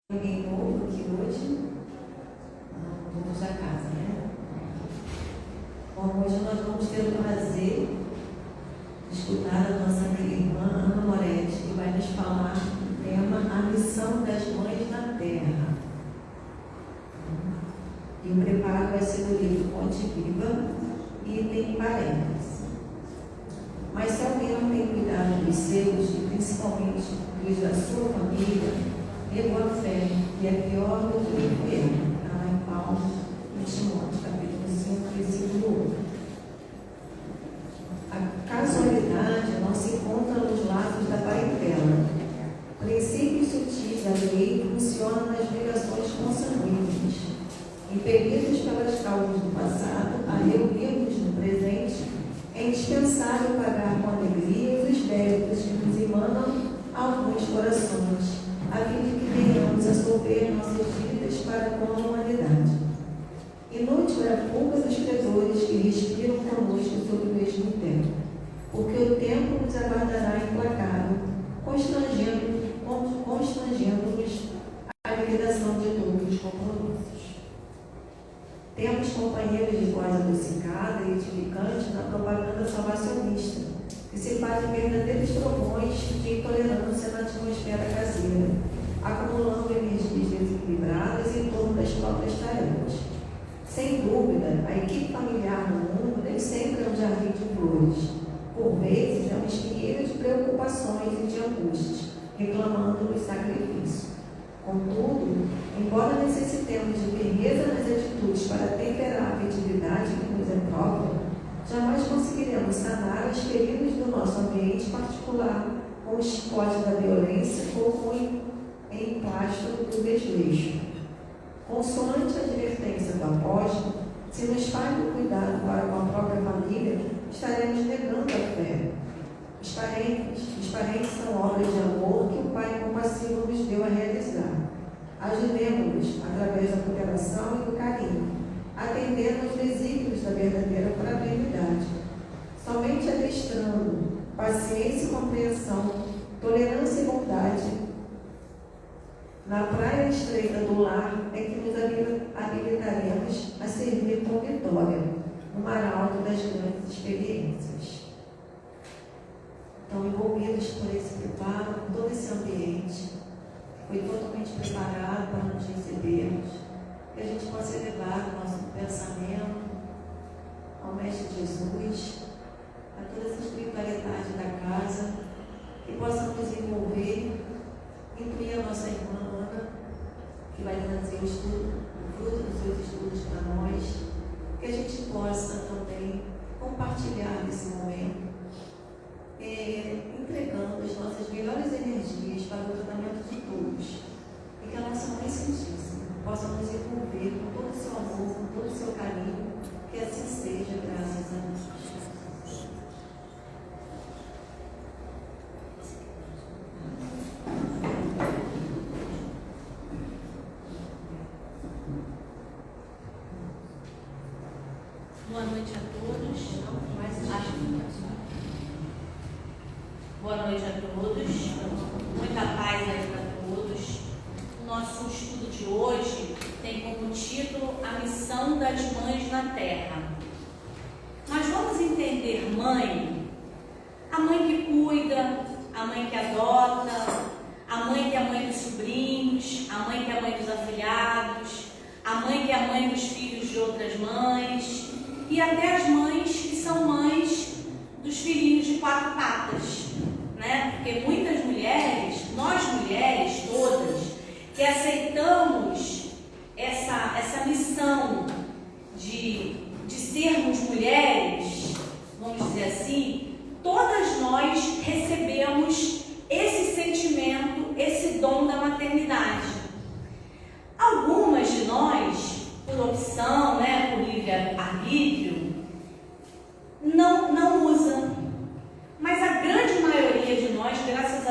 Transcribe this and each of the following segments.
Alguém novo aqui hoje? Não, todos da casa, né? Bom, hoje nós vamos ter o prazer de escutar a nossa amiga irmã Ana Moretti, que vai nos falar do tema A Missão das Mães na Terra. E o preparo vai ser do livro Fonte Viva e tem parênteses. Mas se alguém não tem cuidado dos seus, e principalmente dos da sua família, levou a fé, e é pior do que o inferno. Está lá em Paulo, em Timóteo, capítulo 5, versículo 1. A casualidade não se encontra nos laços da parentela. Princípios sutis da lei funcionam nas ligações consanguíneas. Impelidos pelas causas do passado a reunirmos no presente, é indispensável pagar com alegria os débitos que nos emanam a alguns corações, a fim de que venhamos a solver nossas dívidas para com a humanidade. Inútil é a fuga dos credores que respiram conosco sob o mesmo tempo, porque o tempo nos aguardará implacável, constrangendo-nos à liquidação de todos os compromissos. Temos companheiros de voz adocicada e edificante na propaganda salvacionista, que se fazem verdadeiros trovões de intolerância na atmosfera caseira, acumulando energias desequilibradas em torno das próprias tarefas. Sem dúvida, a equipe familiar no mundo nem sempre é um jardim de flores. Por vezes, é uma espinheira de preocupações e de angústias, reclamando o sacrifício. Contudo, embora necessitemos de firmeza nas atitudes para temperar a afetividade que nos é própria, jamais conseguiremos sanar as feridas do nosso ambiente particular com o chicote da violência ou com o emplasto do desleixo. Consoante a advertência do apóstolo, se nos falta o cuidado para com a própria família, estaremos negando a fé. Os parentes são obras de amor que o Pai compassivo nos deu a realizar. Ajudemos-nos através da cooperação e do carinho, atendendo aos desígnios da verdadeira fraternidade. Somente adestrando paciência e compreensão, tolerância e bondade na praia estreita do lar é que nos habilitaremos a servir com vitória no mar alto das grandes experiências. Então, envolvidos por esse preparo, todo esse ambiente foi totalmente preparado para nos recebermos, que a gente possa elevar o nosso pensamento ao Mestre Jesus, a toda essa espiritualidade da casa, que possa nos envolver, incluir a nossa irmã Ana, que vai trazer o fruto dos seus estudos para nós, que a gente possa também compartilhar nesse momento, entregando as nossas melhores energias para o tratamento de todos, e que a nossa Mãe Santíssima possa nos envolver com todo o seu amor, com todo o seu carinho, que assim seja, graças a Deus. Boa noite a todos. Boa noite a todos. Muita paz aí para todos. O nosso estudo de hoje tem como título A Missão das Mães na Terra. Nós vamos entender mãe, a mãe que cuida, a mãe que adota, a mãe que é a mãe dos sobrinhos, a mãe que é a mãe dos afilhados, a mãe que é a mãe dos filhos de outras mães, e até as mães que são mães dos filhinhos de 4 patas, né? Porque muitas mulheres, nós mulheres todas, que aceitamos essa missão de sermos mulheres, vamos dizer assim, todas nós recebemos esse sentimento, esse dom da maternidade. Algumas de nós, por opção, né, por livre-arbítrio, não usam. Mas a grande maioria de nós, graças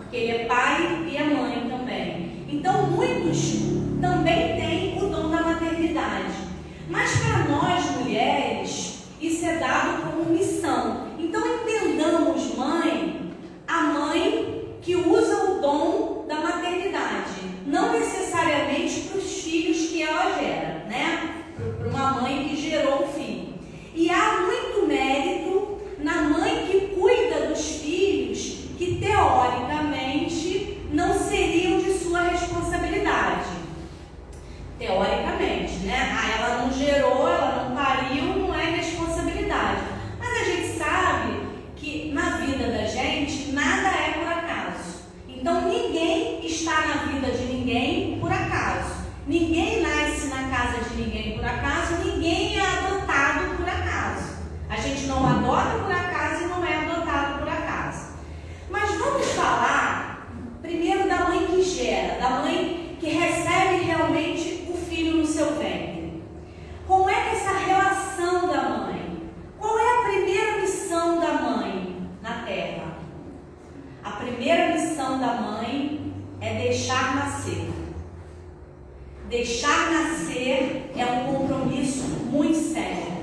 porque ele é pai e é mãe também. Então, muitos também têm o dom da maternidade. Mas para nós, mulheres, isso é dado como missão. Então, entendamos, mãe, a mãe que usa o dom da maternidade. Não necessariamente para os filhos que ela gera, né? Para uma mãe que gerou um filho. E há muito mérito na mãe que cuida dos filhos que, teoricamente, não seriam de sua responsabilidade. Teoricamente, né? Ela não gerou, ela não pariu, não é responsabilidade. Mas a gente sabe que na vida da gente, nada é por acaso. Então, ninguém está na vida de ninguém por acaso. Ninguém nasce na casa de ninguém por acaso, ninguém é adotado por acaso. A gente não adota por acaso e não é adotado por acaso. Mas vamos falar primeiro da mãe que gera, da mãe que recebe realmente o filho no seu ventre. Como é que essa relação da mãe? Qual é a primeira missão da mãe na Terra? A primeira missão da mãe é deixar nascer. Deixar nascer é um compromisso muito sério.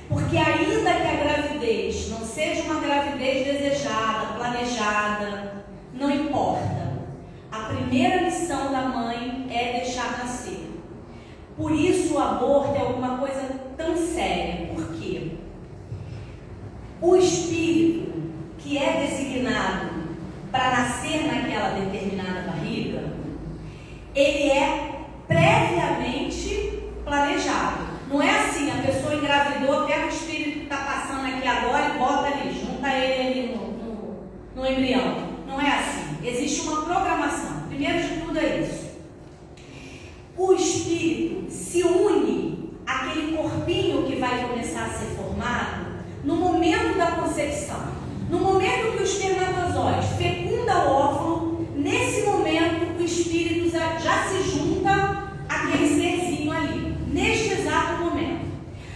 Porque ainda que a gravidez não seja uma gravidez desejada, planejada, não importa. A primeira missão da mãe é deixar nascer. Por isso o aborto é alguma coisa tão séria. Por quê? O espírito que é designado para nascer naquela determinada barriga, ele é previamente planejado. Não é assim, a pessoa engravidou, pega o espírito que está passando aqui agora e bota ali, junta ele ali no embrião. Não é assim. Existe uma programação. Primeiro de tudo é isso. O espírito se une àquele corpinho que vai começar a ser formado no momento da concepção. No momento que o espermatozoide fecunda o óvulo, nesse momento o espírito já se junta àquele serzinho ali, neste exato momento.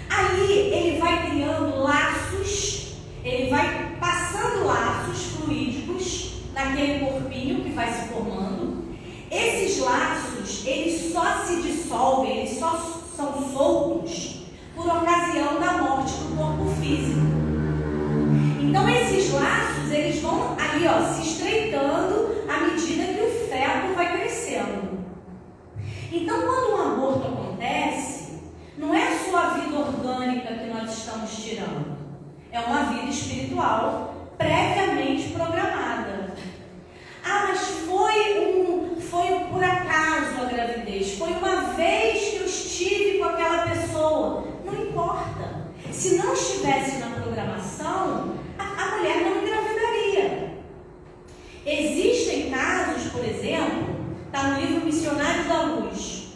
Ali ele vai criando laços, ele vai passando laços fluídicos naquele corpinho que vai se formando. Esses laços, eles só se dissolvem, eles só são soltos por ocasião da morte do corpo físico. Então esses laços, eles vão ali, ó, se estreitando à medida que o feto vai crescendo. Então quando um aborto acontece, não é a sua vida orgânica que nós estamos tirando, é uma vida espiritual previamente programada. Ah, mas foi por acaso a gravidez, foi uma vez que eu estive com aquela pessoa. Não importa. Se não estivesse na programação, a mulher não engravidaria. Existem casos, por exemplo, está no livro Missionários da Luz,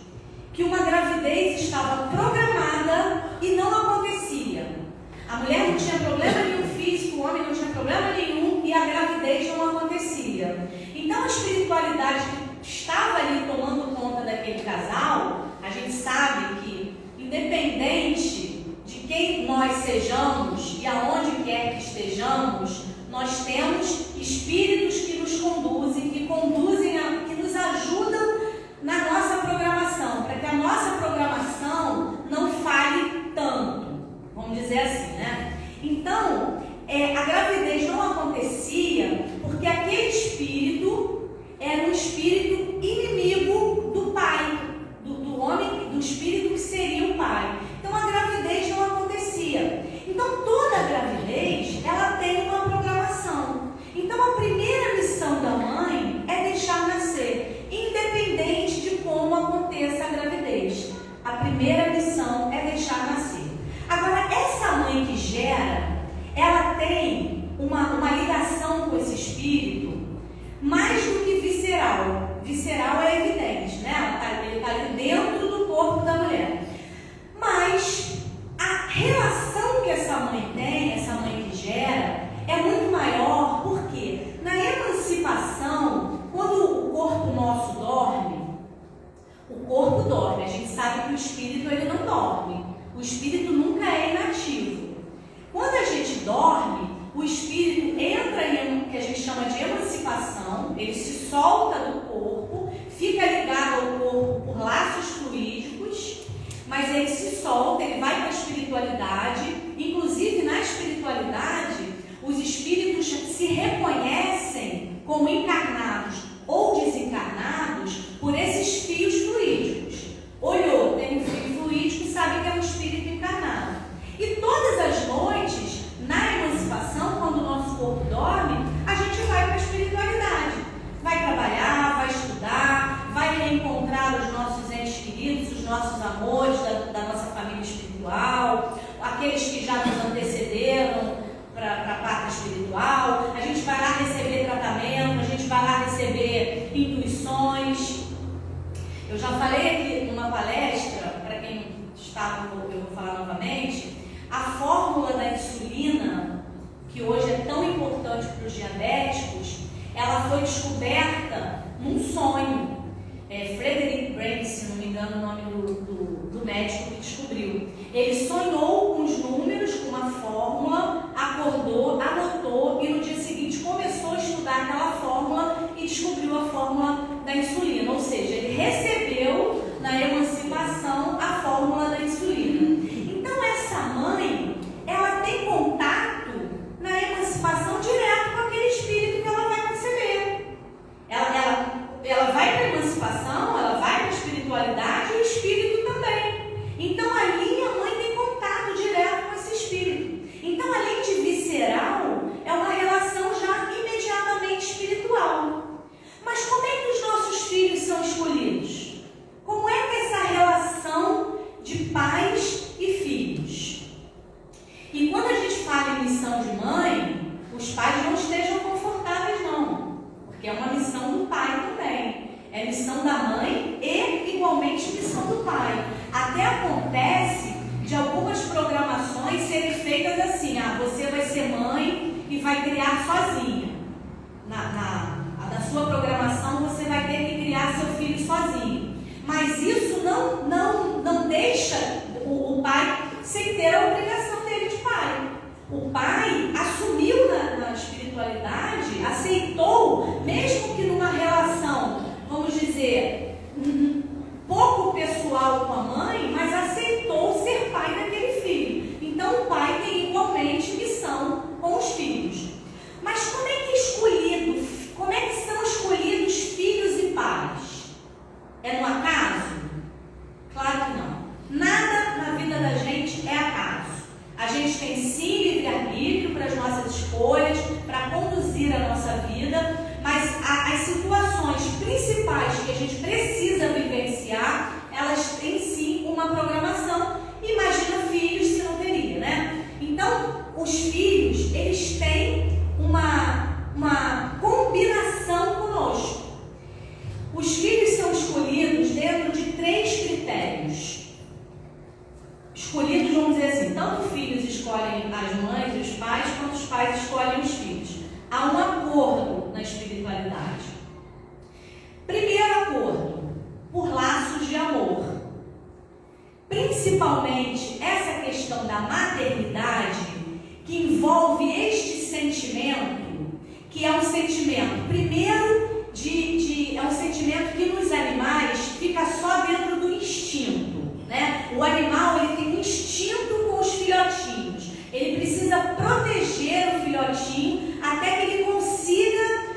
que uma gravidez estava programada e não acontecia. A mulher não tinha problema nenhum físico, o homem não tinha problema nenhum e a gravidez não acontecia. Então a espiritualidade que estava ali tomando conta daquele casal, a gente sabe que, independente de quem nós sejamos e aonde quer que estejamos, nós temos espíritos que nos conduzem, que nos ajudam na nossa programação, para que a nossa programação não falhe tanto, vamos dizer assim, né? Então, a gravidez não acontecia porque aquele espírito era um espírito inimigo do pai, do homem, do espírito que seria o pai. Então a gravidez não acontecia. Então toda gravidez, ela tem uma programação. Então a primeira missão da mãe é deixar nascer, independente de como aconteça a gravidez. A primeira missão é deixar nascer. Agora, essa mãe que gera, ela tem uma ligação com esse espírito mais do que visceral. Visceral é evidente, né? Ele está ali dentro do corpo da mulher. Mas a relação que essa mãe tem, essa mãe que gera, é muito maior, porque na emancipação, quando o corpo nosso dorme, o corpo dorme. A gente sabe que o espírito ele não dorme. O espírito nunca é inativo. Quando a gente dorme, o espírito entra em que a gente chama de emancipação, ele se solta do corpo, fica ligado ao corpo por laços fluídicos, mas ele se solta, ele vai para a espiritualidade. Inclusive, na espiritualidade, os espíritos se reconhecem como encarnados ou desencarnados por esses fios fluídicos. Olhou, tem um fio fluídico, sabe que é um espírito encarnado. E todas as noites, na emancipação, quando o nosso corpo dorme, a gente vai para a espiritualidade. Vai trabalhar, vai estudar, vai reencontrar os nossos entes queridos, os nossos amores da nossa família espiritual, aqueles que já nos antecederam para a pátria espiritual. A gente vai lá receber tratamento, a gente vai lá receber intuições. Eu já falei aqui numa palestra, para quem estava, eu vou falar novamente, a fórmula da insulina, que hoje é tão importante para os diabéticos, ela foi descoberta num sonho. Frederick Brent, se não me engano o nome do médico que descobriu. Ele sonhou com os números, com uma fórmula, acordou, anotou e no dia seguinte começou a estudar aquela fórmula e descobriu a fórmula da insulina. Ou seja, ele recebeu na emancipação a fórmula da insulina. Então essa mãe, ela tem contato na emancipação direto com aquele espírito que ela vai receber. Ela vai para a emancipação, ela vai para a espiritualidade e o espírito também. Então ali a mãe tem contato direto com esse espírito. Então, além de visceral, é uma relação já imediatamente espiritual. Mas como é que os nossos filhos são escolhidos? Como é que essa relação de pais e filhos? E quando a gente fala em missão de mãe, os pais não estejam confortáveis não, porque é uma missão do pai também. É missão da mãe e igualmente missão do pai. Até acontece de algumas programações serem feitas assim: você vai ser mãe e vai criar sozinha. Na sua programação você vai ter que criar seu filho sozinho. Mas isso não deixa o pai sem ter a obrigação dele de pai. O pai assumiu na espiritualidade, aceitou, mesmo que numa relação, vamos dizer, pouco pessoal com a mãe, mas aceitou ser pai daquele filho. Então o pai tem igualmente missão com os filhos. Mas como é que são escolhidos filhos e pais? É no acaso? Claro que não. Nada na vida da gente é acaso. A gente tem sim livre-arbítrio para as nossas escolhas, para conduzir a nossa vida, mas as situações principais que a gente precisa vivenciar, elas têm sim uma programação. Imagina filhos se não teria, né? Então, os filhos, eles têm uma combinação conosco. Os filhos são escolhidos dentro de 3 critérios. Escolhidos, vamos dizer assim, tanto filhos escolhem as mães e os pais, quanto os pais escolhem os filhos. Há um acordo na espiritualidade. Primeiro acordo, por laços de amor. Principalmente essa questão da maternidade, que envolve este sentimento, que é um sentimento, primeiro, é um sentimento que nos animais fica só dentro do instinto, né? O animal, ele tem um instinto com os filhotinhos. Ele precisa proteger o filhotinho até que ele consiga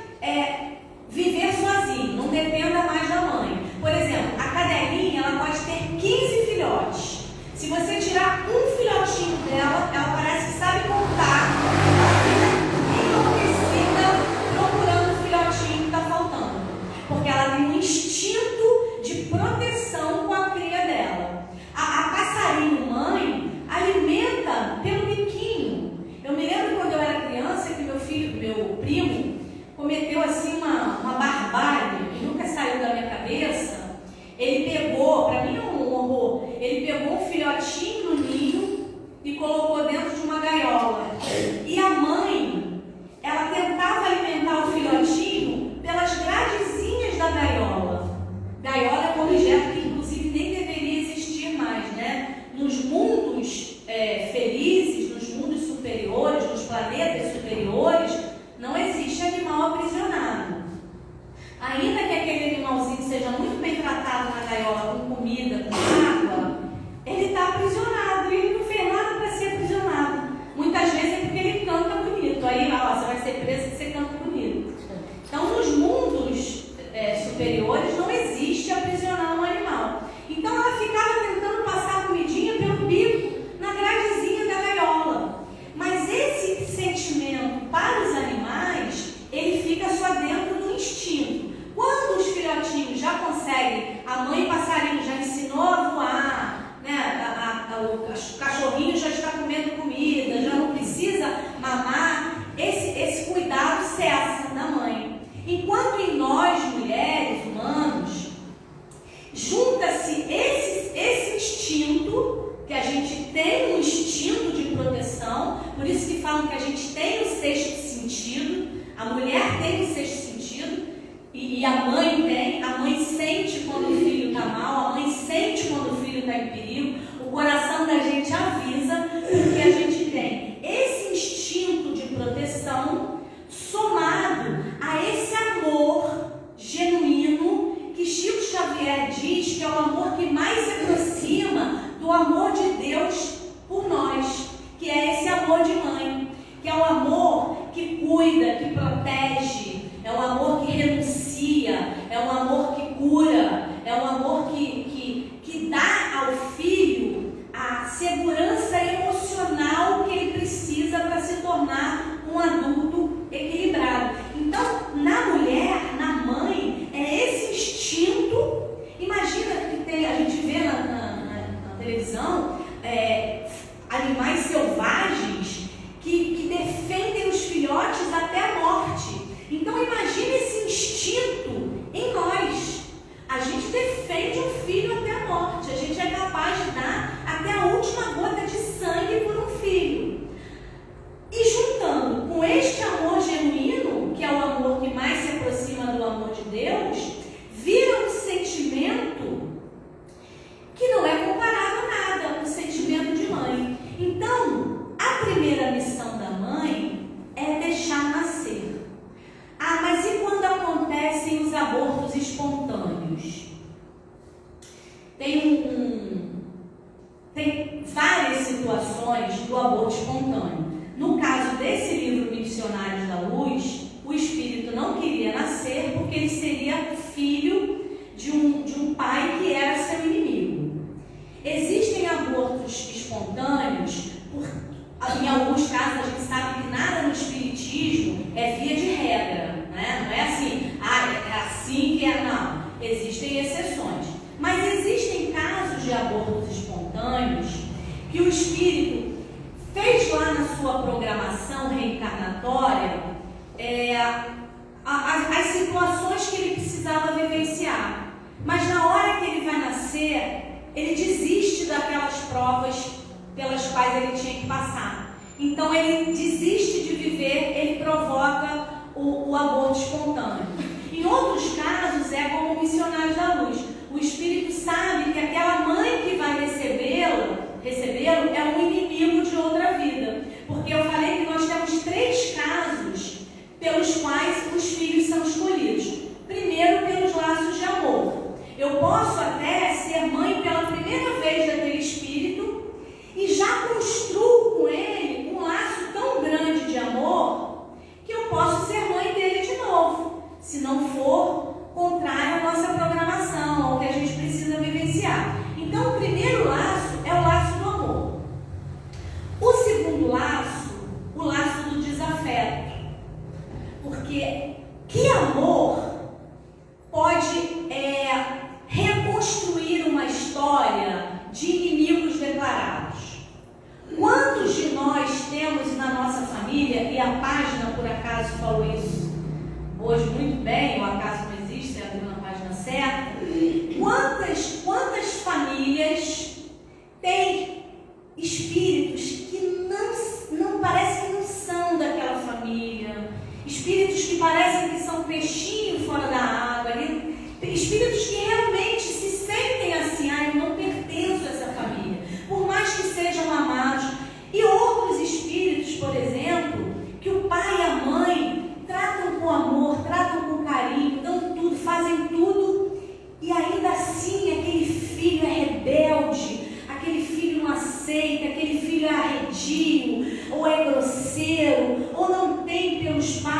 viver sozinho, não dependa mais da mãe. Por exemplo, a cadelinha, ela pode ter 15 filhotes. Se você tirar um filhotinho dela, ela parece que sabe contar. Ela fica enlouquecida procurando o filhotinho que está faltando, porque ela tem um instinto de proteção com a cria dela. A passarinho mãe ser presa de ser canto bonito. Então, nos mundos superiores não existe aprisionar um animal. Então, ela ficava tentando passar a comidinha pelo bico na gradezinha da gaiola. Mas esse sentimento para os animais, ele fica só dentro do instinto. Quando os filhotinhos já conseguem, a mãe passarinho já ensinou a voar, né? O cachorrinho já está comendo comida, já não precisa mamar, esse cuidado cessa da mãe. Enquanto em nós, mulheres, humanos, junta-se esse instinto, que a gente tem um instinto de proteção, por isso que falam que a gente tem o sexto sentido, a mulher tem o sexto sentido, e a mãe sente quando o filho está mal, a mãe sente quando o filho está em perigo, o coração da gente avisa, porque a gente tem esse instinto de proteção, somado a esse amor genuíno, que Chico Xavier diz que é o amor que mais se aproxima do amor de Deus por nós, que é esse amor de mãe, que é o amor que cuida, que protege, é o amor que renuncia, é o amor que cura, é o amor que dá ao filho a segurança emocional que ele precisa para se tornar um adulto equilibrado. Então, na mulher, na mãe, é esse instinto. Imagina que a gente vê na televisão animais selvagens que defendem os filhotes até a morte. Então, imagine esse instinto em nós. A gente defende um filho até a morte. A gente é capaz de dar até a última gota de sangue por um filho. E juntando com este amor genuíno, que é o amor que mais se aproxima do amor de Deus, vira um sentimento que não é comparado a nada com o sentimento de mãe. Então, a primeira missão da mãe é deixar nascer. Ah, mas e quando acontecem os abortos espontâneos? Tem várias situações do aborto espontâneo. No caso desse livro Missionários da Luz, o espírito não queria nascer porque ele seria filho de um pai que era seu inimigo. Existem abortos espontâneos, em alguns casos a gente sabe que nada no espiritismo é via de regra, né? Não é assim, é assim que é, não. Existem exceções. Mas existem casos de abortos espontâneos que o espírito fez lá na sua programação reencarnatória as situações que ele precisava vivenciar. Mas na hora que ele vai nascer, ele desiste daquelas provas pelas quais ele tinha que passar. Então ele desiste de viver, ele provoca o aborto espontâneo. Em outros casos é como o Missionário da Luz. O espírito sabe que aquela mãe que vai recebê-lo é um inimigo de outra vida. Porque eu falei que nós temos 3 casos pelos quais os filhos são escolhidos. Primeiro, pelos laços de amor. Eu posso até ser mãe pela primeira vez daquele espírito e já construo com ele um laço tão grande de amor que eu posso ser mãe dele de novo, se não for contrário à nossa programação, ao que a gente precisa vivenciar. Então, o primeiro laço é o laço do amor. O segundo laço, o laço do desafeto. Porque que amor pode reconstruir uma história de inimigos declarados? Quantos de nós temos na nossa família, e a página por acaso falou isso hoje muito bem, o acaso não existe, você abriu na página certa, quantas famílias têm espíritos que não parece que não são daquela família, espíritos que parecem que são peixinho fora da água, espíritos que realmente se sentem assim, eu não pertenço a essa família, por mais que sejam amados. E outros espíritos, por exemplo, que o pai e a mãe tratam com amor, tratam com carinho, dão tudo, fazem tudo, e ainda assim aquele filho é rebelde, aquele filho não aceita, aquele filho é arredio, ou é grosseiro, ou não tem pelos pais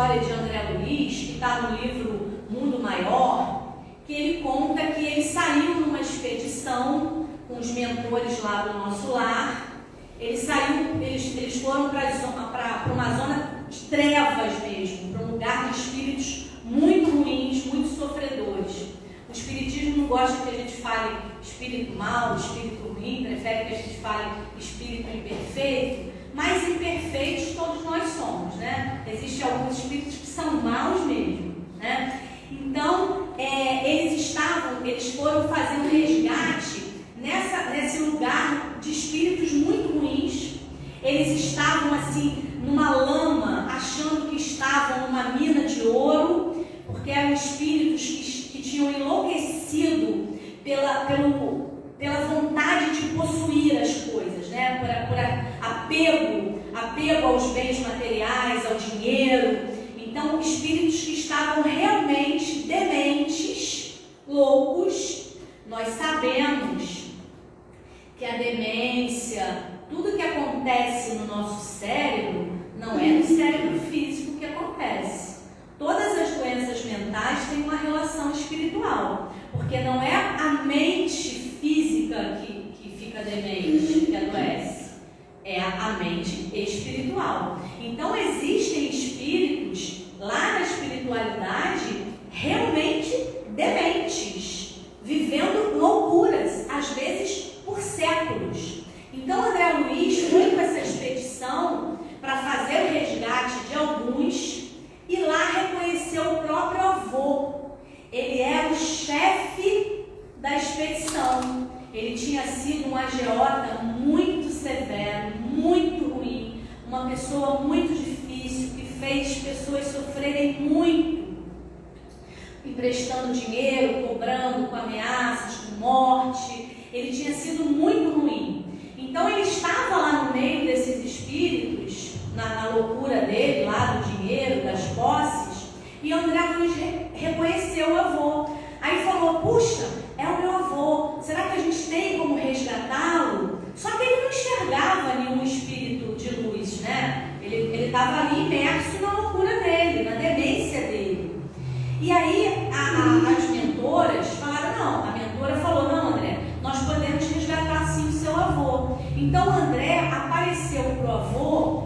história de André Luiz, que está no livro Mundo Maior, que ele conta que ele saiu numa expedição com os mentores lá do Nosso Lar. Eles foram para uma zona de trevas mesmo, para um lugar de espíritos muito ruins, muito sofredores. O espiritismo não gosta que a gente fale espírito mau, espírito ruim, prefere que a gente fale espírito imperfeito, mas imperfeitos todos nós somos, né? Existem alguns espíritos que são maus mesmo, né? Então, eles foram fazer um resgate nesse lugar de espíritos muito ruins. Eles estavam assim, numa lama, achando que estavam numa mina de ouro, porque eram espíritos que tinham enlouquecido pela vontade de possuir as coisas, né? Por apego aos bens materiais, ao dinheiro. Então, espíritos que estavam realmente dementes, loucos. Nós sabemos que a demência, tudo que acontece no nosso cérebro, não é no cérebro físico que acontece. Todas as doenças mentais têm uma relação espiritual, porque não é a mente física que fica demente, que adoece, é a mente espiritual. Então existem espíritos lá na espiritualidade realmente dementes, vivendo loucuras, às vezes por séculos. Então André Luiz foi com essa expedição para fazer o resgate de alguns e lá reconheceu o próprio avô. Ele era o chefe da expedição. Ele tinha sido um agiota muito severo, muito ruim, uma pessoa muito difícil, que fez pessoas sofrerem muito, emprestando dinheiro, cobrando, com ameaças, com morte. Ele tinha sido muito ruim. Então ele estava lá no meio desses espíritos, na loucura dele, lá do dinheiro, das posses, e André Luiz reconheceu o avô. Aí falou: puxa, é o meu avô, será que a gente tem como resgatá-lo? Só que ele não enxergava nenhum espírito de luz, né? Ele estava ali imerso na loucura dele, na demência dele. E aí as mentoras falaram: não, a mentora falou: não, André, nós podemos resgatar sim o seu avô. Então André apareceu para o avô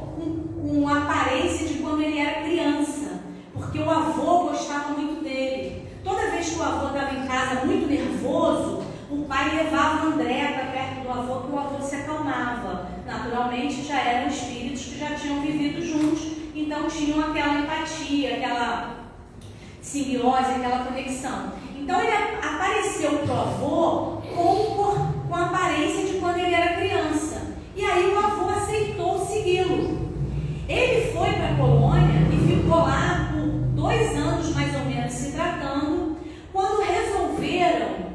com a aparência de quando ele era criança, porque o avô gostava muito dele. Toda vez que o avô estava em casa muito nervoso, o pai levava o André para perto do avô, que o avô se acalmava. Naturalmente já eram espíritos que já tinham vivido juntos, então tinham aquela empatia, aquela simbiose, aquela conexão. Então ele apareceu para o avô com a aparência de quando ele era criança. E aí o avô aceitou segui-lo. Ele foi para a colônia e ficou lá por 2 anos mais ou menos se tratando, quando resolveram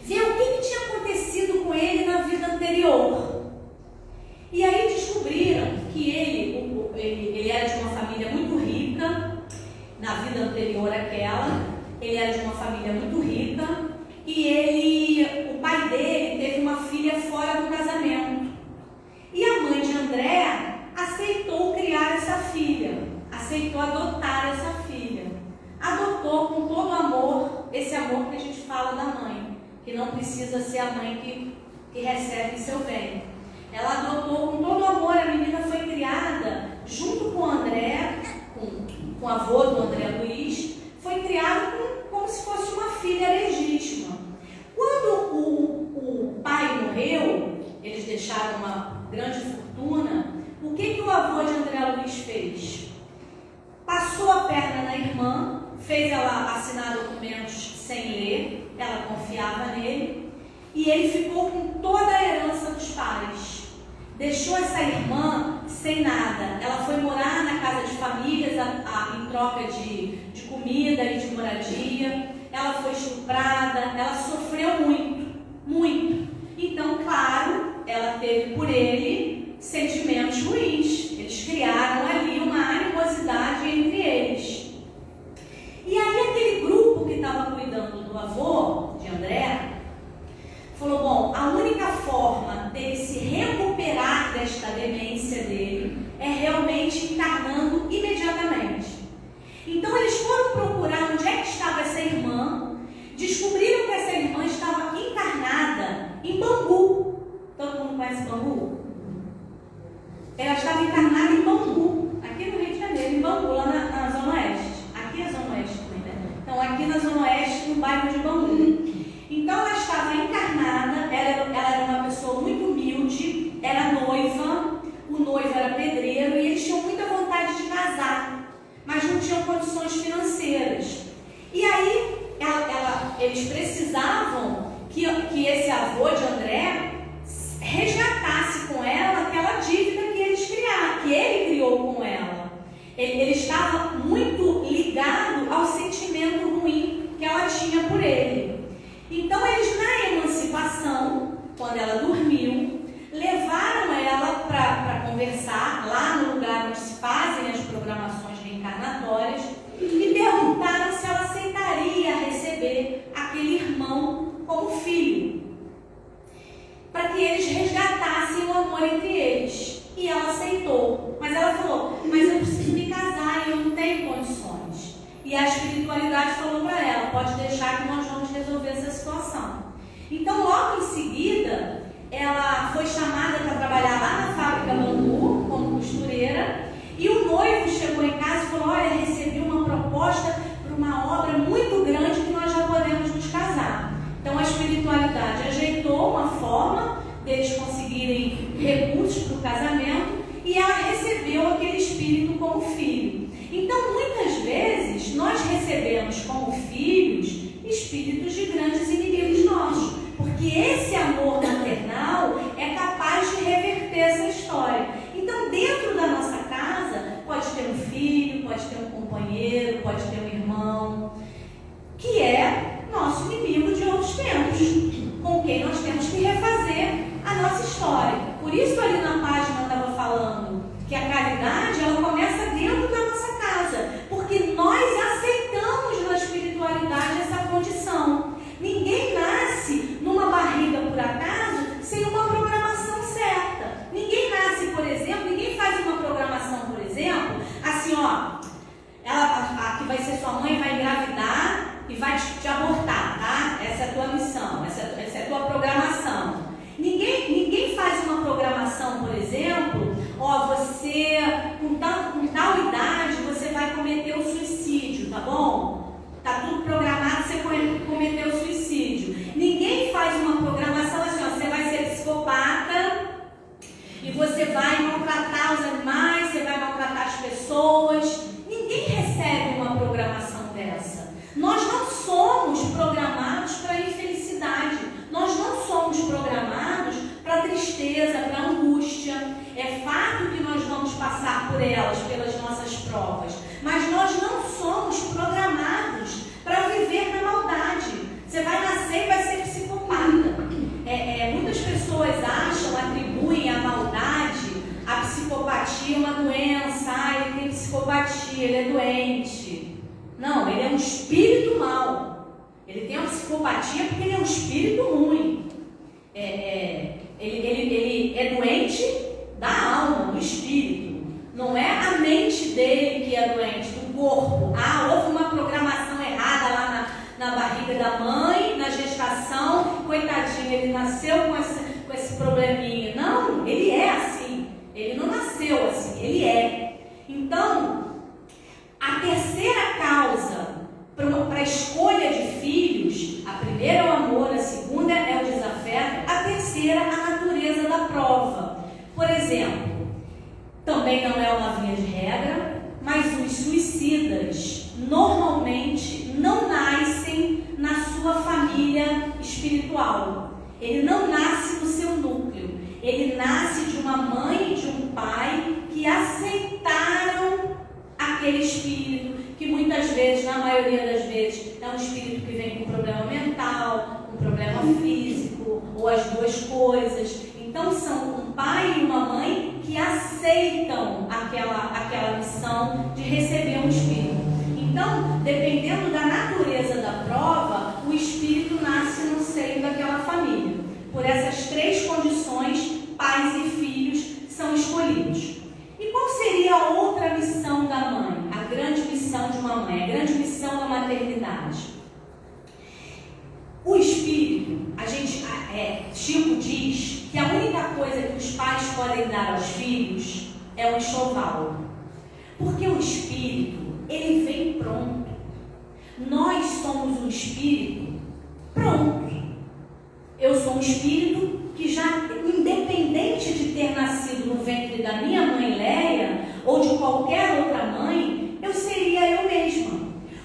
ver o que tinha acontecido com ele na vida anterior. E aí descobriram que ele era de uma família muito rica, na vida anterior àquela. Ele era de uma família muito rica e o pai dele teve uma filha fora do casamento. E a mãe de André aceitou criar essa filha, aceitou adotar essa filha. Adotou com todo amor, esse amor que a gente fala da mãe, que não precisa ser a mãe que recebe seu bem. Ela adotou com todo amor, a menina foi criada junto com o André, com o avô do André Luiz, foi criada como se fosse uma filha legítima. Quando o pai morreu, eles deixaram uma grande fortuna. O que o avô de André Luiz fez? Passou a perna na irmã, fez ela assinar documentos sem ler, ela confiava nele, e ele ficou com toda a herança dos pais. Deixou essa irmã sem nada. Ela foi morar na casa de famílias em troca de comida e de moradia. Ela foi estuprada, ela sofreu muito, muito. Então, claro, ela teve por ele sentimentos ruins. Eles criaram ali uma animosidade entre eles. E aí aquele grupo que estava cuidando do avô de André falou: bom, a única forma dele se recuperar desta demência dele é realmente encarnando conversar lá no lugar onde se fazem as programações reencarnatórias e perguntaram se ela aceitaria receber aquele irmão como filho, para que eles resgatassem o amor entre eles. E ela aceitou, mas ela falou: mas eu preciso me casar e eu não tenho condições. E a espiritualidade falou para ela: pode deixar que nós vamos resolver essa situação. Então, logo em seguida, ela foi chamada para trabalhar lá na fábrica Bambu, como costureira, e o noivo chegou em casa e falou: olha, recebi uma proposta para uma obra muito grande que nós já podemos nos casar. Então, a espiritualidade ajeitou uma forma deles conseguirem recursos para o casamento e ela recebeu aquele espírito como filho. Então, muitas vezes, nós recebemos como filhos espíritos de grandes inimigos nossos, porque esse amor maternal é capaz de reverter essa história. Então, dentro da nossa casa, pode ter um filho, pode ter um companheiro, pode ter um irmão, que é nosso inimigo de outros tempos, com quem nós temos que refazer a nossa história. Por isso, ali na página eu estava falando que a caridade, ela começa dentro da nossa casa, porque nós aceitamos na espiritualidade essa condição. Ninguém nasce numa barriga por acaso sem uma programação certa. Ninguém nasce, por exemplo, ninguém faz uma programação, por exemplo, assim, ó, a que vai ser sua mãe vai engravidar e vai te abortar, tá? Essa é a tua missão, essa é a tua programação. Ninguém faz uma programação, por exemplo, ó, você, com tal idade, você vai cometer o suicídio, tá bom? Tá tudo programado, você cometer o suicídio. Ninguém faz uma programação assim, ó, você vai ser psicopata e você vai maltratar os animais, você vai maltratar as pessoas. Ninguém recebe uma programação dessa. Nós não somos programados para a infelicidade. Nós não somos programados para a tristeza, para a angústia. É fato que nós vamos passar por elas, pelas nossas provas. Mas nós não somos programados para viver na maldade. Você vai nascer e vai ser psicopata. Muitas pessoas acham, atribuem a maldade, a psicopatia uma doença. Ele tem psicopatia, ele é doente. Não, ele é um espírito mau. Ele tem uma psicopatia porque ele é um espírito ruim. Ele é doente da alma, do espírito. Não é a mente dele que é doente, do corpo. Houve uma programação errada lá na barriga da mãe, na gestação. Coitadinho, ele nasceu com esse probleminha. Não, ele é assim. Ele não nasceu assim, ele é. Então, a terceira causa para a escolha de filhos, a primeira é o amor, a segunda é o desafeto, a terceira a natureza da prova. Por exemplo, também não é uma via de regra, mas os suicidas normalmente não nascem na sua família espiritual. Ele não nasce no seu núcleo. Ele nasce de uma mãe e de um pai que aceitaram aquele espírito, que muitas vezes, na maioria das vezes, é um espírito que vem com problema mental, com problema físico, ou as duas coisas. Então, são um pai e uma mãe que aceitam aquela missão de receber um espírito. Então, dependendo da natureza da prova, o espírito nasce no seio daquela família. Por essas três condições, pais e filhos são escolhidos. E qual seria a outra missão da mãe? A grande missão de uma mãe, a grande missão da maternidade. O espírito, Chico diz que a única coisa que os pais podem dar aos filhos é um enxoval. Porque o espírito, ele vem pronto. Nós somos um espírito pronto. Eu sou um espírito que já, independente de ter nascido no ventre da minha mãe Leia ou de qualquer outra mãe, eu seria eu mesma.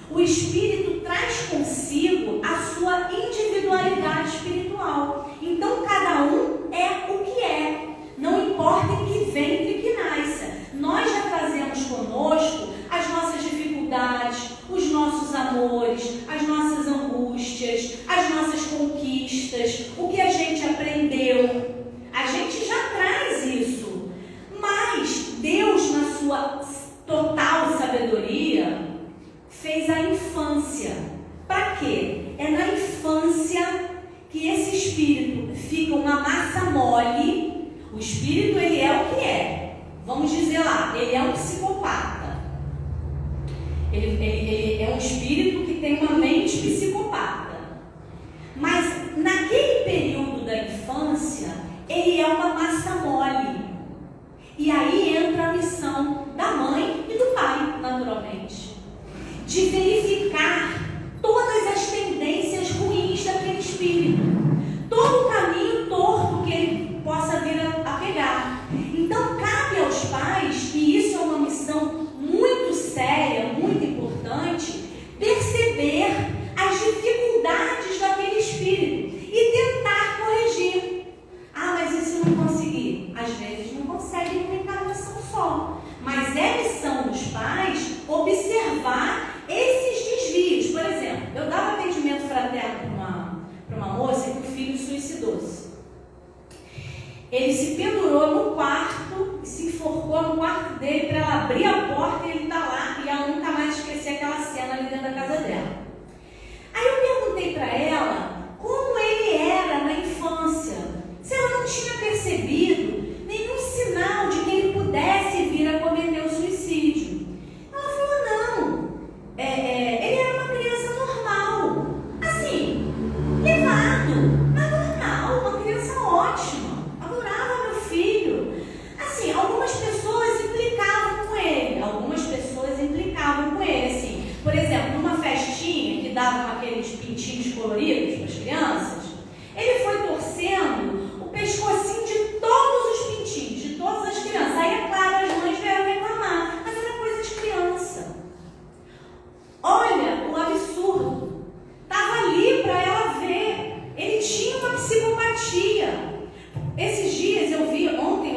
O espírito traz consigo a sua individualidade espiritual. Então, cada um é o que é. Não importa em que ventre que nasça. Nós já trazemos conosco as nossas dificuldades, os nossos amores, as nossas angústias, as nossas conquistas, o que a gente aprendeu. A gente já traz isso. Mas vamos dizer lá, ele é um psicopata. Ele é um espírito que tem uma mente psicopata. Mas naquele período da infância, ele é uma massa mole. E aí entra a missão da mãe e do pai, naturalmente, de verificar todas as tendências ruins daquele espírito, todo o caminho torto que ele possa vir a pegar. Então cabe aos pais, e isso é uma missão muito séria, muito importante, perceber as dificuldades daquele espírito e tentar corrigir. Ah, mas e se não conseguir? Às vezes não consegue numa encarnação só. Mas é missão dos pais observar esses desvios. Por exemplo, eu dava atendimento fraterno para uma moça que o filho suicidou-se. Ele se pendurou no quarto, se enforcou no quarto dele para ela abrir a porta e ele está lá, e ela nunca mais esquecer aquela cena ali dentro da casa dela. Aí eu perguntei para ela como ele era na infância, se ela não tinha percebido nenhum sinal de que ele pudesse vir a cometer o suicídio. Ela falou, não, ele era uma criança normal, assim, levado, mas normal, uma criança ótima, adorava meu filho. Assim, algumas pessoas implicavam com ele, assim, por exemplo, numa festinha que davam aqueles pintinhos coloridos para as crianças, ele foi torcendo o pescocinho de todos os pintinhos, de todas as crianças. Aí, é claro, as mães vieram reclamar, mas era coisa de criança. Olha o absurdo. Estava ali para ela ver. Ele tinha uma psicopatia. Esses dias eu vi, ontem,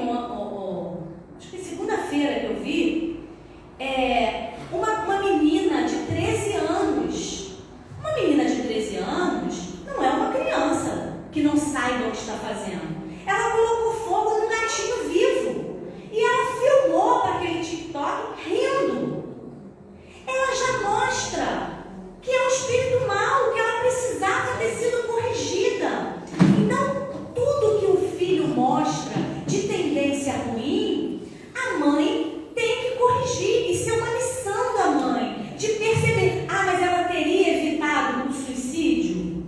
acho que segunda-feira que eu vi, uma menina de 13 anos. Uma menina de 13 anos não é uma criança que não saiba o que está fazendo. Ela colocou fogo num gatinho vivo e ela filmou para aquele TikTok rindo. Ela já mostra que é um espírito mau, que ela precisava ter sido corrigida. Então, tudo que o filho mostra de tendência ruim, a mãe tem que corrigir. Isso é uma missão da mãe, de perceber, mas ela teria evitado o suicídio?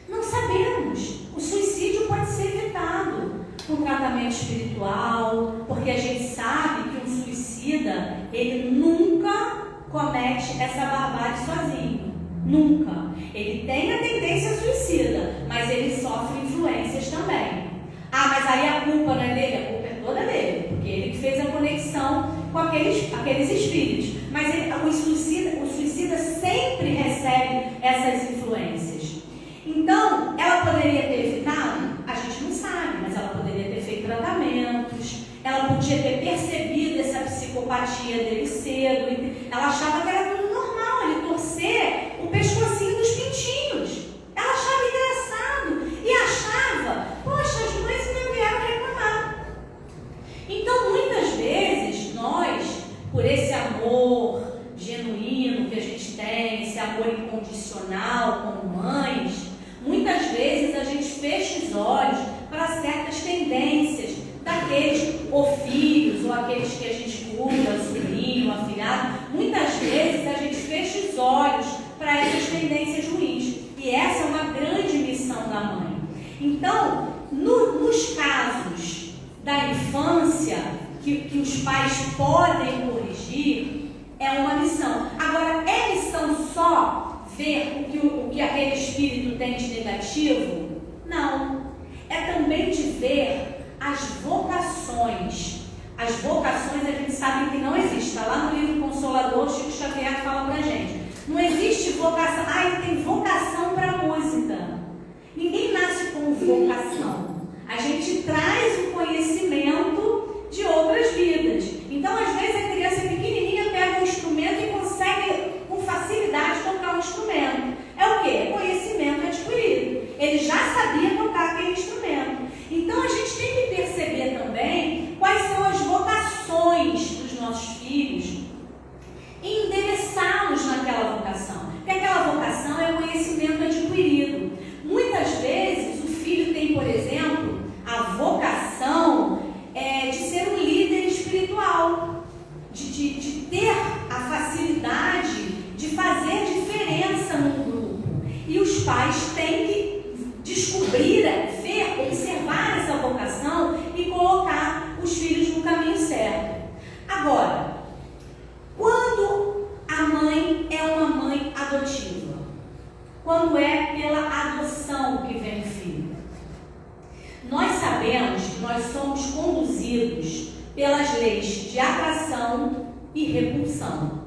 Não sabemos. O suicídio pode ser evitado com tratamento espiritual, porque a gente sabe que um suicida, ele nunca comete essa barbárie sozinho. Nunca. Ele tem a tendência suicida, mas ele sofre influências também. Mas aí a culpa não é dele? A culpa é toda dele, porque ele que fez a conexão com aqueles espíritos. Mas o suicida sempre recebe essas influências. Então, ela poderia ter evitado? A gente não sabe, mas ela poderia ter feito tratamentos, ela podia ter percebido essa psicopatia dele cedo. Ela achava que era tudo normal, ele torcer o pescocinho dos pintinhos. Ela achava engraçado e achava, poxa, as mães não vieram reclamar. Então, muitas vezes, nós, por esse amor genuíno que a gente tem, esse amor incondicional como mães, muitas vezes a gente fecha os olhos para certas tendências daqueles ou filhos, ou aqueles que a gente cuida, o sobrinho, o afilhado. Muitas vezes a gente fecha os olhos para essas tendências ruins. E essa é uma grande missão da mãe. Então, nos casos da infância, que os pais podem corrigir, é uma missão. Agora, é missão só ver o que aquele espírito tem de negativo? Não. É também de ver as vocações. As vocações a gente sabe que não existe. Está lá no livro Consolador, Chico Xavier fala pra gente. Não existe vocação. Ele tem vocação para música. Ninguém nasce com vocação. A gente traz o conhecimento de outras vidas. Então, às vezes, a criança pequenininha pega um instrumento e consegue com facilidade tocar um instrumento. É o quê? Conhecimento adquirido. Ele já sabia tocar aquele instrumento. Então, a gente tem que perceber também quais são as vocações dos nossos filhos e endereçá-los naquela vocação. Porque aquela vocação é o conhecimento adquirido. Muitas vezes, o filho tem, por exemplo, a vocação pais têm que descobrir, ver, observar essa vocação e colocar os filhos no caminho certo. Agora, quando a mãe é uma mãe adotiva, quando é pela adoção que vem o filho, nós sabemos que nós somos conduzidos pelas leis de atração e repulsão.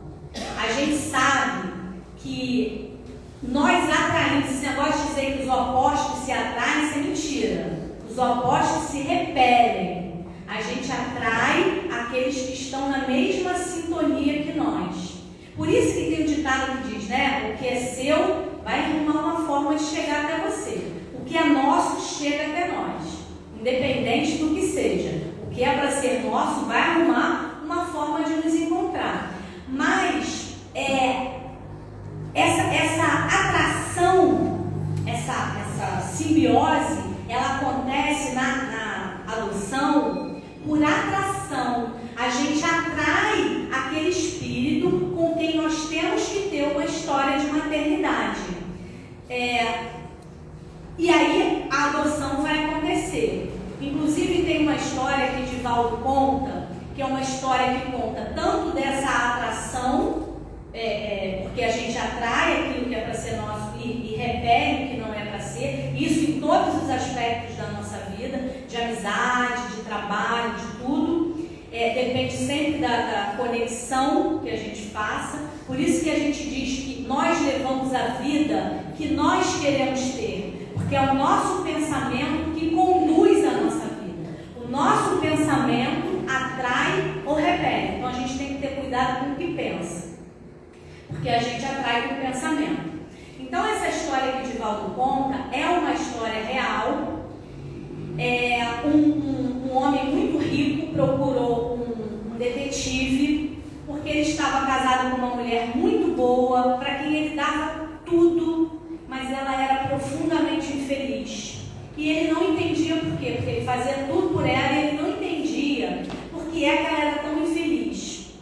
A gente sabe que nós atraímos, esse negócio de dizer que os opostos se atraem, isso é mentira. Os opostos se repelem. A gente atrai aqueles que estão na mesma sintonia que nós. Por isso que tem um ditado que diz, né? O que é seu vai arrumar uma forma de chegar até você. O que é nosso chega até nós, independente do que seja. O que é para ser nosso vai arrumar uma forma de nos encontrar. Mas essa atração, essa simbiose, ela acontece na adoção por atração. A gente atrai aquele espírito com quem nós temos que ter uma história de maternidade. E aí a adoção vai acontecer. Inclusive tem uma história que Divaldo conta, que é uma história que conta tanto dessa atração, porque a gente atrai aquilo que é para ser nosso e repele o que não é para ser, isso em todos os aspectos da nossa vida, de amizade, de trabalho, de tudo. Depende sempre da conexão que a gente faça. Por isso que a gente diz que nós levamos a vida que nós queremos ter, porque é o nosso pensamento que conduz a nossa vida. O nosso pensamento atrai ou repele. Então a gente tem que ter cuidado com o que pensa, porque a gente atrai com o pensamento. Então essa história que Divaldo conta é uma história real. Um homem muito rico procurou um detetive, porque ele estava casado com uma mulher muito boa, para quem ele dava tudo, mas ela era profundamente infeliz. E ele não entendia por quê, porque ele fazia tudo por ela e ele não entendia por que ela era tão infeliz.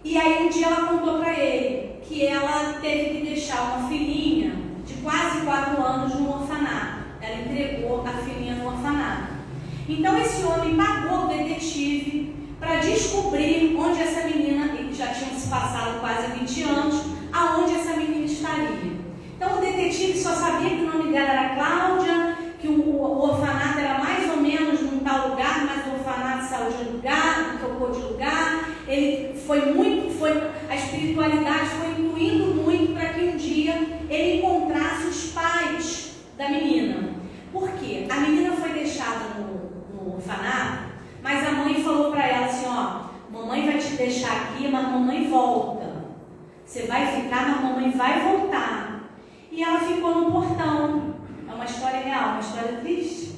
E aí um dia ela contou para ele que ela teve que deixar uma filhinha de quase 4 anos no orfanato. Ela entregou a filhinha no orfanato. Então esse homem pagou o detetive para descobrir onde essa menina, que já tinham se passado quase 20 anos, aonde essa menina estaria. Então o detetive só sabia que o nome dela era Cláudia, que o orfanato era mais ou menos num tal lugar, mas o orfanato saiu de lugar, trocou de lugar. Ele a espiritualidade foi incluindo muito para que um dia ele encontrasse os pais da menina. Por quê? A menina foi deixada no orfanato, mas a mãe falou para ela assim, mamãe vai te deixar aqui, mas mamãe volta. Você vai ficar, mas mamãe vai voltar. E ela ficou no portão. É uma história real, uma história triste.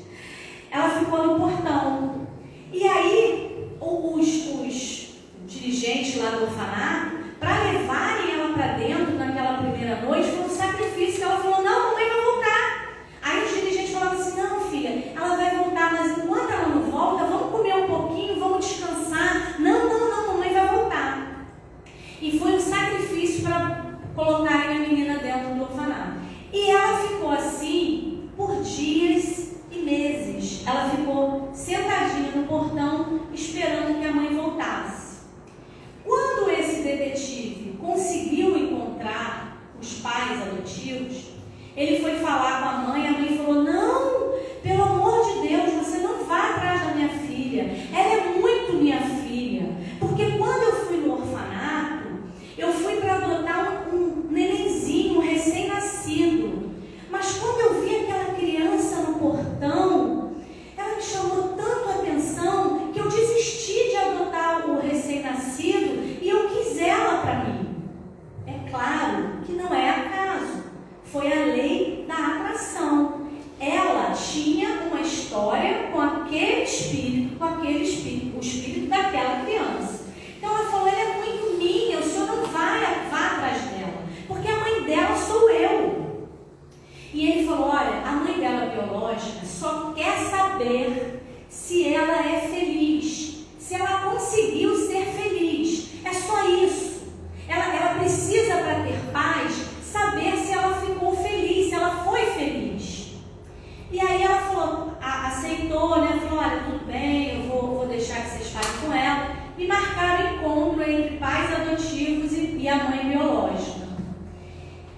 Ela ficou no portão. E aí, os dirigentes lá do orfanato, para levarem ela para dentro naquela primeira noite, foi um sacrifício. Ela falou, não, mamãe vai voltar. Aí os dirigentes falavam assim, não filha, ela vai voltar, mas enquanto ela não volta, vamos comer um pouquinho, vamos descansar. Não, mamãe vai voltar. E foi um sacrifício para colocarem a menina dentro do orfanato. E ela ficou assim por dias e meses. Ela ficou sentadinha no portão, esperando que a mãe voltasse. Quando esse detetive e marcaram encontro entre pais adotivos e a mãe biológica.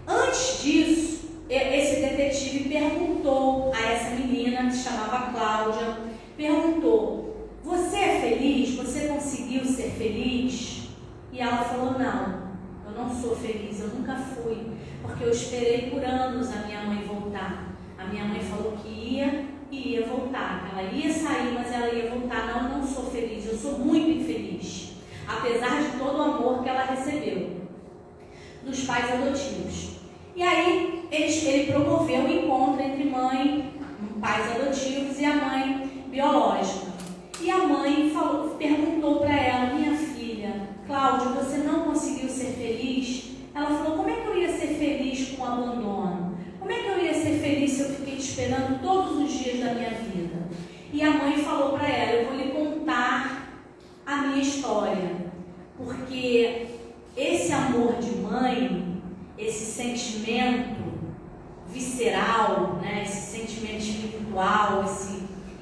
Antes disso, esse detetive perguntou a essa menina, que se chamava Cláudia, perguntou: você é feliz? Você conseguiu ser feliz? E ela falou: não, eu não sou feliz, eu nunca fui, porque eu esperei por anos a minha mãe voltar. A minha mãe falou que ia voltar, ela ia sair, mas ela ia voltar. Não, eu não sou feliz, eu sou muito infeliz, apesar de todo o amor que ela recebeu dos pais adotivos. E aí ele promoveu o encontro entre pais adotivos e a mãe biológica. E a mãe perguntou para ela: minha filha, Cláudia, você não conseguiu ser feliz? Ela falou: como é que eu ia ser feliz com o abandono? Como é que eu ia ser feliz se eu fiquei te esperando todos os dias da minha vida? E a mãe falou para ela: eu vou lhe contar a minha história, porque esse amor de mãe, esse sentimento visceral, né, esse sentimento espiritual,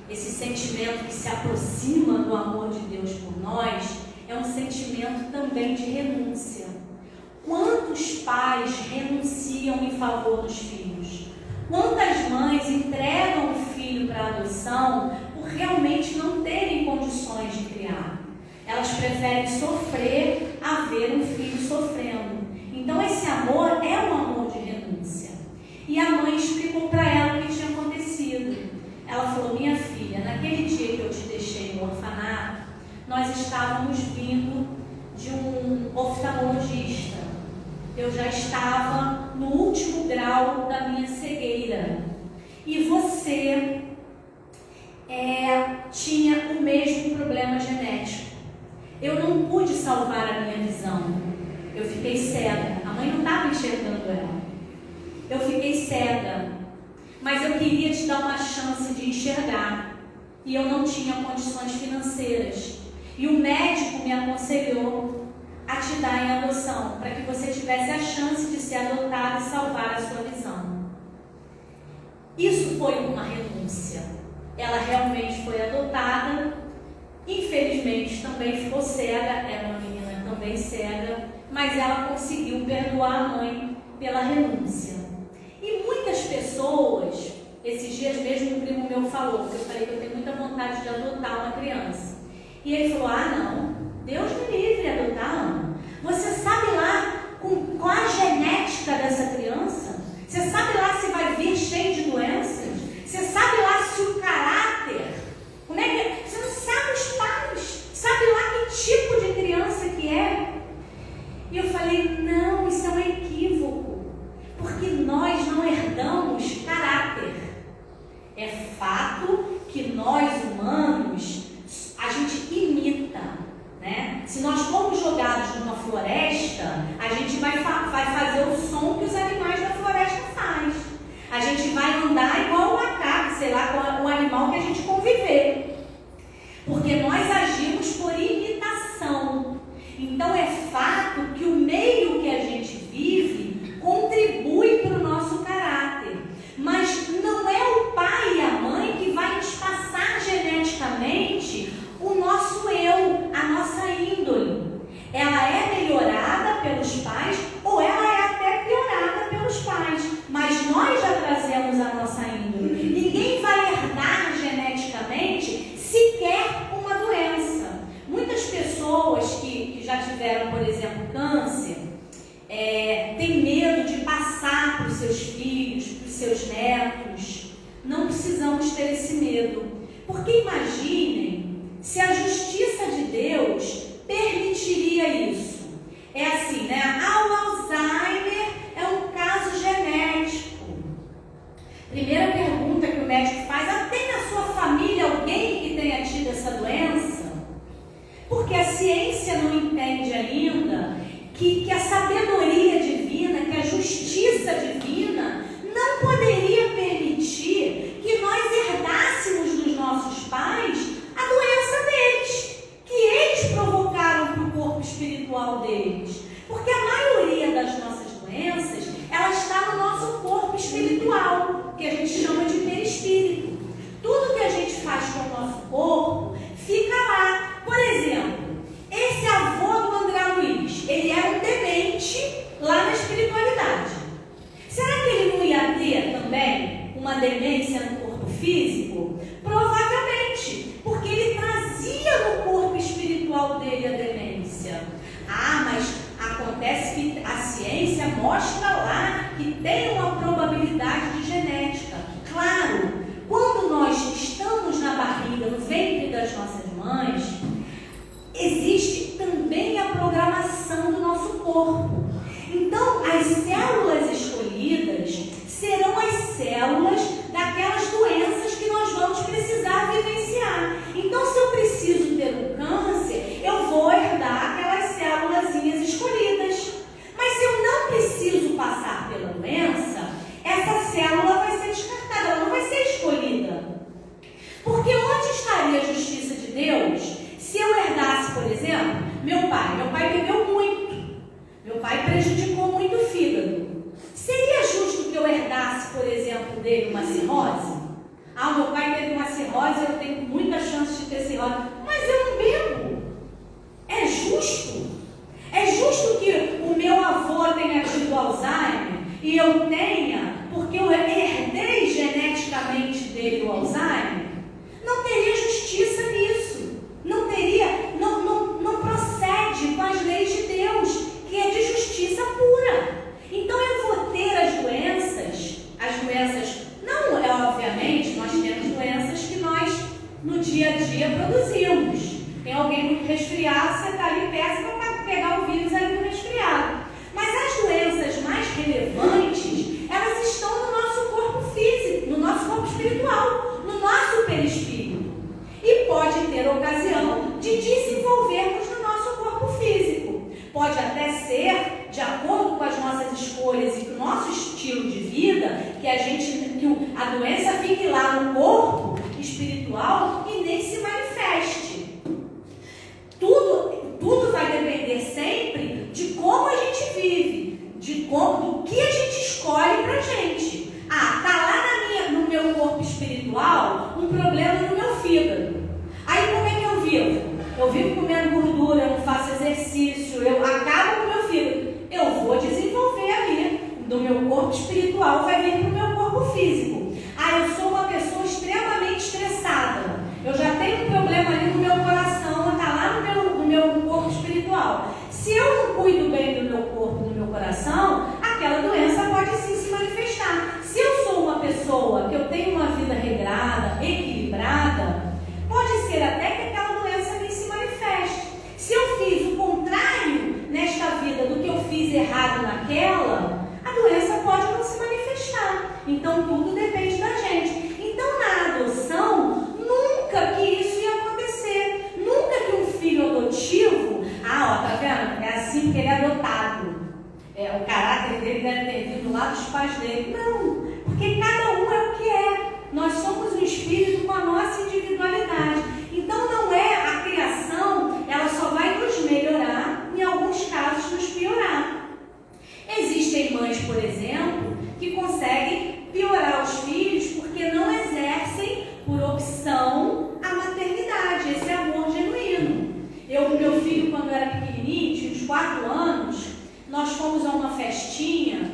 esse sentimento que se aproxima do amor de Deus por nós, é um sentimento também de renúncia. Quantos pais renunciam em favor dos filhos? Quantas mães entregam o filho para adoção por realmente não terem condições de criar? Elas preferem sofrer a ver um filho sofrendo. Então esse amor é um amor de renúncia. E a mãe explicou para ela o que tinha acontecido. Ela falou: minha filha, naquele dia que eu te deixei no orfanato, nós estávamos vindo de um oftalmologista. Eu já estava no último grau da minha cegueira. E você tinha o mesmo problema genético. Eu não pude salvar a minha visão. Eu fiquei cega. A mãe não estava enxergando ela. Eu fiquei cega. Mas eu queria te dar uma chance de enxergar. E eu não tinha condições financeiras. E o médico me aconselhou a te dar em adoção, para que você tivesse a chance de ser adotada e salvar a sua visão. Isso foi uma renúncia. Ela realmente foi adotada. Infelizmente também ficou cega. Era uma menina também cega. Mas ela conseguiu perdoar a mãe pela renúncia. E muitas pessoas, esses dias mesmo um primo meu falou, porque eu falei que eu tenho muita vontade de adotar uma criança. E ele falou: ah, não, Deus me livre de adotar, Ana. Você sabe lá qual a genética dessa criança? Você sabe lá se vai vir cheio de doenças? Você sabe lá se o caráter, como é que... Você não sabe os pais, sabe lá que tipo de criança que é? E eu falei: não, isso é um equívoco, porque nós não herdamos caráter. É fato que nós humanos, a gente imita, né? Se nós formos jogados numa floresta, a gente vai fazer o som que os animais da floresta fazem. A gente vai andar igual o macaco, sei lá, com o animal que a gente conviver. Porque nós agimos por imitação. Então é fato que o meio que a gente vive contribui para o nosso caráter. Mas não é o pai e a mãe que vai nos passar geneticamente o nosso eu, a nossa índole. Ela é melhorada pelos pais ou ela é até piorada pelos pais. Mas nós já trazemos a nossa índole. Ninguém vai herdar geneticamente sequer uma doença. Muitas pessoas que já tiveram, por exemplo, câncer, têm medo de passar para os seus filhos, para os seus netos. Não precisamos ter esse medo. Porque imaginem se a justiça de Deus permitiria isso. É assim, né? O Alzheimer é um caso genético. Primeira pergunta que o médico faz: tem na sua família alguém que tenha tido essa doença? Porque a ciência não entende ainda que a sabedoria divina, que a justiça divina não poderia permitir que nós herdássemos dos nossos pais a doença deles, que eles provocaram para o corpo espiritual deles. Porque a dele a demência. Ah, mas acontece que a ciência mostra lá que tem uma probabilidade de genética. Claro, quando nós estamos na barriga, no ventre das nossas mães, existe também a programação do nosso corpo. Então, as células escolhidas serão as células daquelas doenças que nós vamos precisar vivenciar. Então, se eu preciso ter um câncer, eu vou herdar aquelas célulazinhas escolhidas. Mas se eu não preciso passar pela doença, essa célula vai ser descartada, ela não vai ser escolhida. Porque onde estaria a justiça de Deus se eu herdasse, por exemplo, meu pai bebeu muito, meu pai prejudicou muito o fígado. Seria justo que eu herdasse, por exemplo, dele uma cirrose? Ah, meu pai teve uma cirrose, eu tenho muita chance de ter cirrose, mas eu não bebo. É justo? É justo que o meu avô tenha tido Alzheimer e eu tenha, porque eu herdei geneticamente dele o Alzheimer? Não teria justiça nisso. Não teria, não procede com as leis de Deus, que é de justiça pura. Então eu vou ter as doenças, não é obviamente, nós temos doenças que nós no dia a dia produzimos. Tem alguém muito resfriado, você está ali perto para pegar o vírus ali no resfriado. Mas as doenças mais relevantes, elas estão no nosso corpo físico, no nosso corpo espiritual, no nosso perispírito. E pode ter ocasião de desenvolvermos no nosso corpo físico. Pode até ser, de acordo com as nossas escolhas e com o nosso estilo de vida, que a doença fique lá no corpo espiritual e nem se manifeste. Tudo vai depender sempre de como a gente vive, do que a gente escolhe pra gente. Ah, tá lá no meu corpo espiritual um problema no meu fígado. Aí como é que eu vivo? Eu vivo comendo gordura, eu não faço exercício, eu acabo com o meu fígado. Eu vou desenvolver ali, do meu corpo espiritual vai vir para o meu corpo físico. Ah, eu sou uma pessoa extremamente estressada. Eu já tenho um problema ali no meu coração, está lá no meu corpo espiritual. Se eu não cuido bem do meu corpo, do meu coração, aquela doença pode sim se manifestar. Se eu sou uma pessoa que eu tenho uma vida regrada, equilibrada, pode ser até que aquela doença nem se manifeste. Se eu fiz o contrário nesta vida do que eu fiz errado naquela, a doença pode não se manifestar. Então tudo depende da gente. Então na adoção, nunca que isso ia acontecer. Nunca que um filho adotivo, tá vendo? É assim que ele é adotado. O caráter dele deve ter vindo lá dos pais dele. Não, porque cada um é o que é. Nós somos um espírito com a nossa individualidade. Então não é a criação, ela só vai nos melhorar, em alguns casos nos piorar. Existem mães, por exemplo, que conseguem piorar os filhos porque não exercem por opção a maternidade, esse amor genuíno. Meu filho, quando era pequenininho, tinha uns 4 anos, nós fomos a uma festinha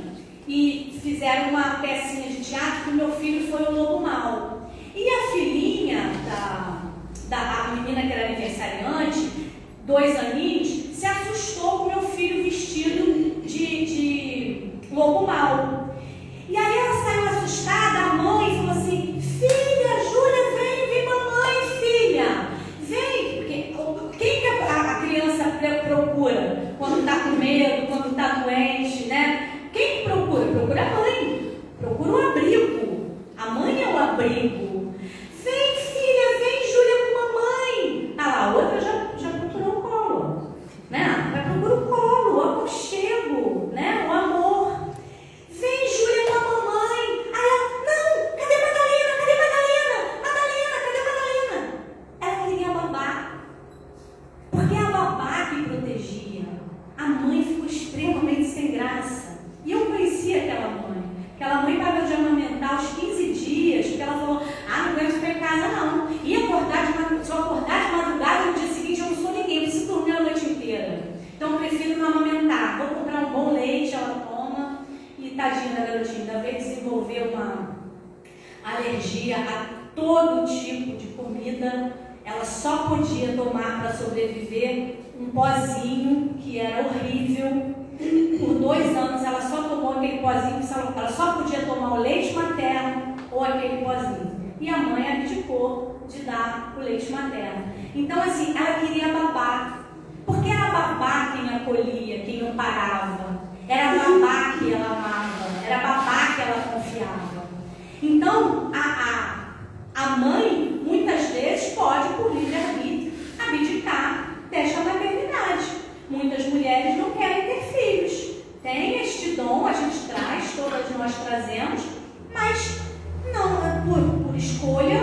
e fizeram uma pecinha de teatro que o meu filho foi o lobo mau. E a filhinha da menina que era aniversariante, 2 aninhos, se assustou com o meu filho vestido de lobo mau. E aí ela saiu assustada, a mãe falou assim: filha, Júlia, vem mamãe, filha, vem. Porque quem que a criança procura quando está com medo, quando está doente, né? Quem que procura? Procura a mãe, procura o abrigo. A mãe é o abrigo. Vem, filha, vem, Júlia, com mamãe. Ah lá, a outra já procurou o colo, né? Vai procurar o colo, o aconchego, né? O amor. Vem, Júlia, com a mamãe. Aí ela, não, cadê Madalena? Cadê Madalena? Madalena, cadê Madalena? Ela queria a babá, porque é a babá que protegia. A mãe ficou extremamente sem graça. E eu conhecia aquela mãe. Aquela mãe estava de amamentar aos 15 dias, porque ela falou: não aguento ficar em casa não. Se eu acordar de madrugada, no dia seguinte eu não sou ninguém, eu preciso dormir a noite inteira. Então eu prefiro não amamentar. Vou comprar um bom leite, ela toma. E tadinha da garotinha, ainda veio desenvolver uma alergia a todo tipo de comida. Ela só podia tomar para sobreviver sobreviver um pozinho que era horrível. Por 2 anos ela só tomou aquele pozinho, ela só podia tomar o leite materno ou aquele pozinho. E a mãe abdicou de dar o leite materno. Então assim, ela queria babá. Porque era babá quem acolhia, quem amparava. Era babá que ela amava, era babá que ela confiava. Então, a mãe, muitas vezes, pode, por livre-arbítrio, abdicar desta maternidade. Muitas mulheres não querem ter filhos. Tem este dom, a gente traz, todas nós trazemos, mas não por escolha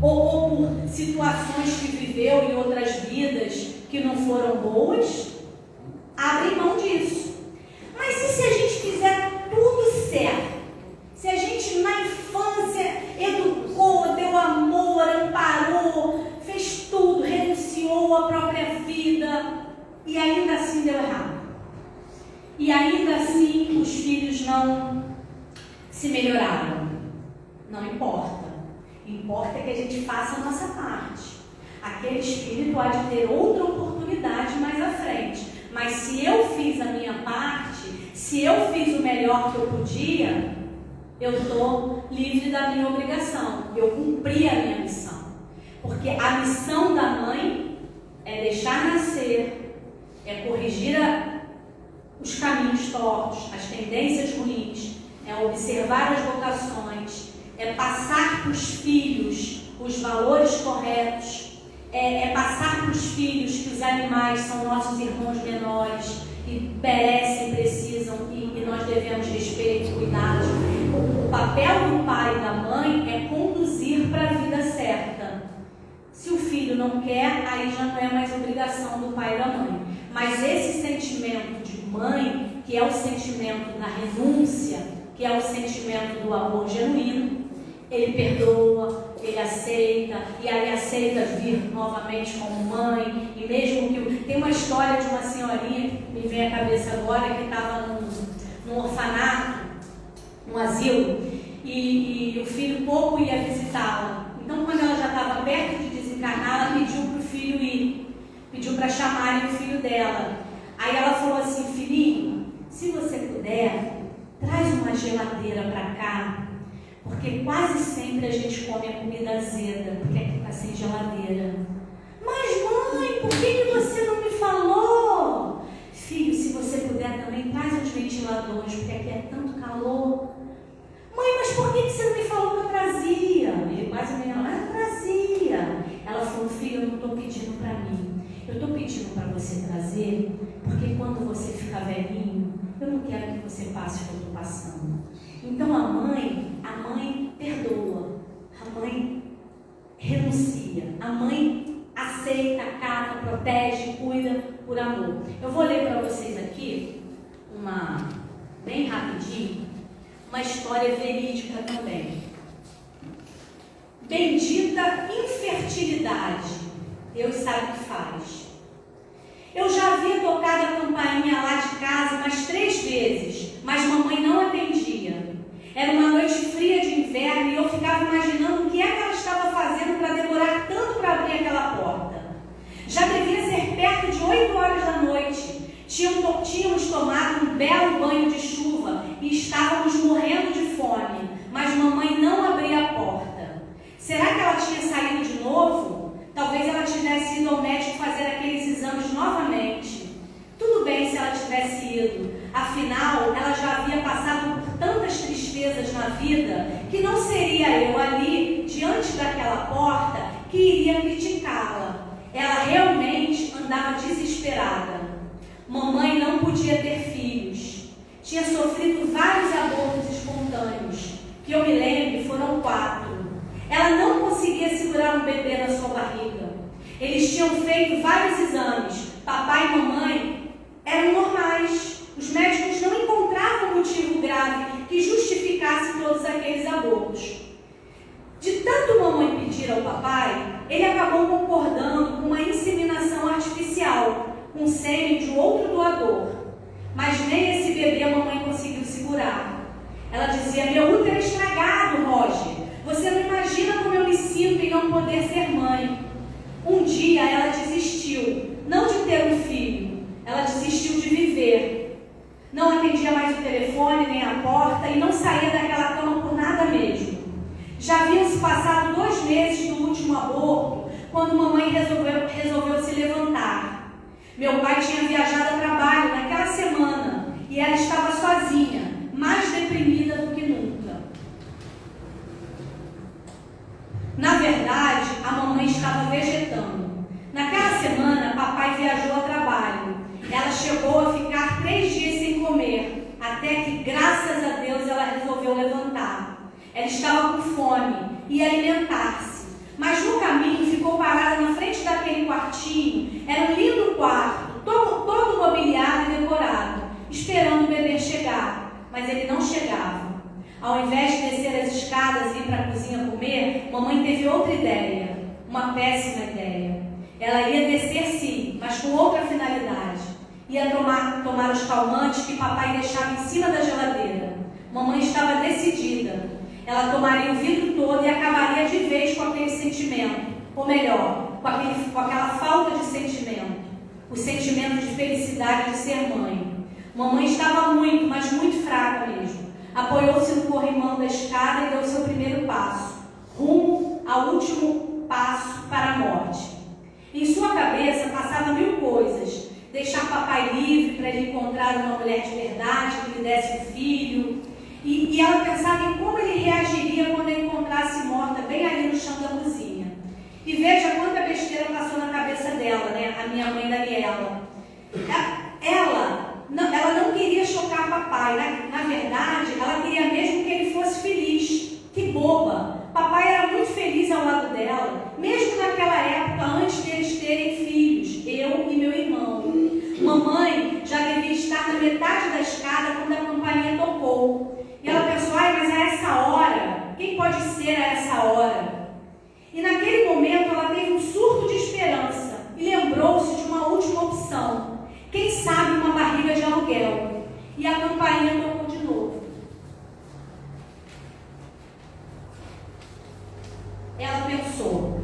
ou por situações que viveu em outras vidas que não foram boas, abre mão disso. Mas e se a gente fizer tudo certo? Se a gente na infância educou, deu amor, amparou, fez tudo, renunciou à própria vida e ainda assim deu errado. E ainda assim os filhos não se melhoraram. Não importa. Importa que a gente faça a nossa parte. Aquele espírito há de ter outra oportunidade mais à frente. Mas se eu fiz a minha parte, se eu fiz o melhor que eu podia, eu estou livre da minha obrigação. Eu cumpri a minha missão. Porque a missão da mãe é deixar nascer, é corrigir os caminhos tortos, as tendências ruins, é observar as vocações, é passar para os filhos os valores corretos, é passar para os filhos que os animais são nossos irmãos menores e perecem, precisam e nós devemos respeito, cuidado. O papel do pai e da mãe é conduzir para a vida certa. Se o filho não quer, aí já não é mais obrigação do pai e da mãe. Mas esse sentimento de mãe, que é o sentimento da renúncia, que é o sentimento do amor genuíno, ele perdoa, ele aceita, e aí aceita vir novamente como mãe, e mesmo que... Tem uma história de uma senhorinha que me vem à cabeça agora, que estava num orfanato, num asilo, e o filho pouco ia visitá-la. Então, quando ela já estava perto de desencarnar, ela pediu para o filho ir, pediu para chamarem o filho dela. Aí ela falou assim: filhinho, se você puder, traz uma geladeira para cá, porque quase sempre a gente come a comida azeda, porque aqui está sem geladeira. Mas mãe, por que você não me falou? Filho, se você puder também, traz uns ventiladores, porque aqui é tanto calor. Mãe, mas por que você não me falou que eu trazia? Ele quase me falou, eu trazia. Ela falou: filho, eu não estou pedindo para mim, eu estou pedindo para você trazer, porque quando você ficar velhinho, eu não quero que você passe o que eu estou passando. Então a mãe perdoa, a mãe renuncia, a mãe aceita, acata, protege, cuida por amor. Eu vou ler para vocês aqui, bem rapidinho, uma história verídica também. Bendita infertilidade, Deus sabe o que faz. Eu já havia tocado a campainha lá de casa umas 3 vezes, mas mamãe não atendia. Era uma noite fria de inverno e eu ficava imaginando o que é que ela estava fazendo para demorar tanto para abrir aquela porta. Já devia ser perto de 8 horas da noite. Tínhamos tomado um belo banho de chuva e estávamos morrendo de fome, mas mamãe não abria a porta. Será que ela tinha saído de novo? Talvez ela tivesse ido ao médico fazer aqueles exames novamente. Tudo bem se ela tivesse ido, afinal, ela já havia passado por tantas tristezas na vida que não seria eu ali, diante daquela porta, que iria criticá-la. Ela realmente andava desesperada. Mamãe não podia ter filhos. Tinha sofrido vários abortos espontâneos, que eu me lembro foram 4. Ela não conseguia segurar um bebê na sua barriga. Eles tinham feito vários exames. Papai e mamãe eram normais. Os médicos não encontravam motivo grave que justificasse todos aqueles abortos. De tanto mamãe pedir ao papai, ele acabou concordando com uma inseminação artificial, com sêmen de outro doador. Mas nem esse bebê a mamãe conseguiu segurar. Ela dizia: meu útero é estragado, Roger. Você não imagina como eu me sinto em não poder ser mãe. Um dia ela desistiu Meu pai tinha viajado a trabalho naquela semana e ela estava sozinha, mais deprimida do que nunca. Na verdade, a mamãe estava vegetando. Naquela semana, papai viajou a trabalho. Ela chegou a ficar 3 dias sem comer, até que, graças a Deus, ela resolveu levantar. Ela estava com fome e ia alimentar-se, mas no caminho ficou parada na frente daquele quartinho. Era um lindo quarto, todo mobiliado e decorado, esperando o bebê chegar, mas ele não chegava. Ao invés de descer as escadas e ir para a cozinha comer, mamãe teve outra ideia, uma péssima ideia. Ela ia descer sim, mas com outra finalidade. Ia tomar os calmantes que papai deixava em cima da geladeira. Mamãe estava decidida. Ela tomaria o vidro todo e acabaria de vez com aquele sentimento. Ou melhor, com aquela falta de sentimento. O sentimento de felicidade de ser mãe. Mamãe estava muito, mas muito fraca mesmo. Apoiou-se no corrimão da escada e deu seu primeiro passo, rumo ao último passo para a morte. Em sua cabeça passavam 1000 coisas. Deixar papai livre para ele encontrar uma mulher de verdade que lhe desse um filho. E ela pensava em como ele reagiria quando ele encontrasse morta bem ali no chão da cozinha. E veja quanta besteira passou na cabeça dela, né? A minha mãe Daniela. Ela não queria chocar papai. Na verdade, ela queria mesmo que ele fosse feliz. Que boba! Papai era muito feliz ao lado dela, mesmo naquela época, antes deles terem filhos, eu e meu irmão. Mamãe já devia estar na metade da escada quando a campainha tocou. E ela pensou, mas a essa hora? Quem pode ser a essa hora? E naquele momento ela teve um surto de esperança e lembrou-se de uma última opção. Quem sabe uma barriga de aluguel. E a campainha tocou de novo. Ela pensou,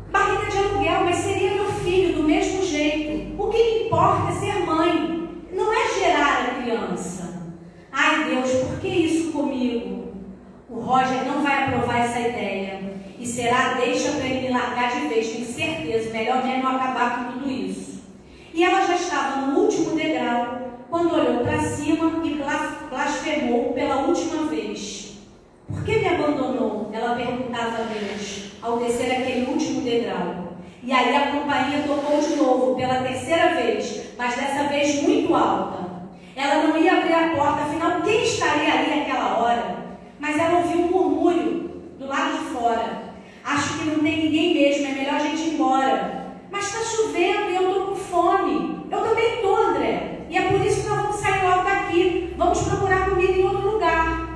barriga de aluguel, mas seria meu filho do mesmo jeito. O que me importa é ser mãe, não é gerar a criança. Ai Deus, por que isso comigo? O Roger não vai aprovar essa ideia. E será deixa para ele me largar de vez, tenho certeza, melhor nem não acabar com tudo isso. E ela já estava no último degrau, quando olhou para cima e blasfemou pela última vez. Por que me abandonou? Ela perguntava a Deus, ao descer aquele último degrau. E aí a campainha tocou de novo, pela 3ª vez, mas dessa vez muito alta. Ela não ia abrir a porta, afinal, quem estaria ali naquela hora? Mas ela ouviu um murmúrio do lado de fora. Acho que não tem ninguém mesmo, é melhor a gente ir embora. Mas está chovendo e eu estou com fome. Eu também estou, André. E é por isso que nós vamos sair logo daqui. Vamos procurar comida em outro lugar.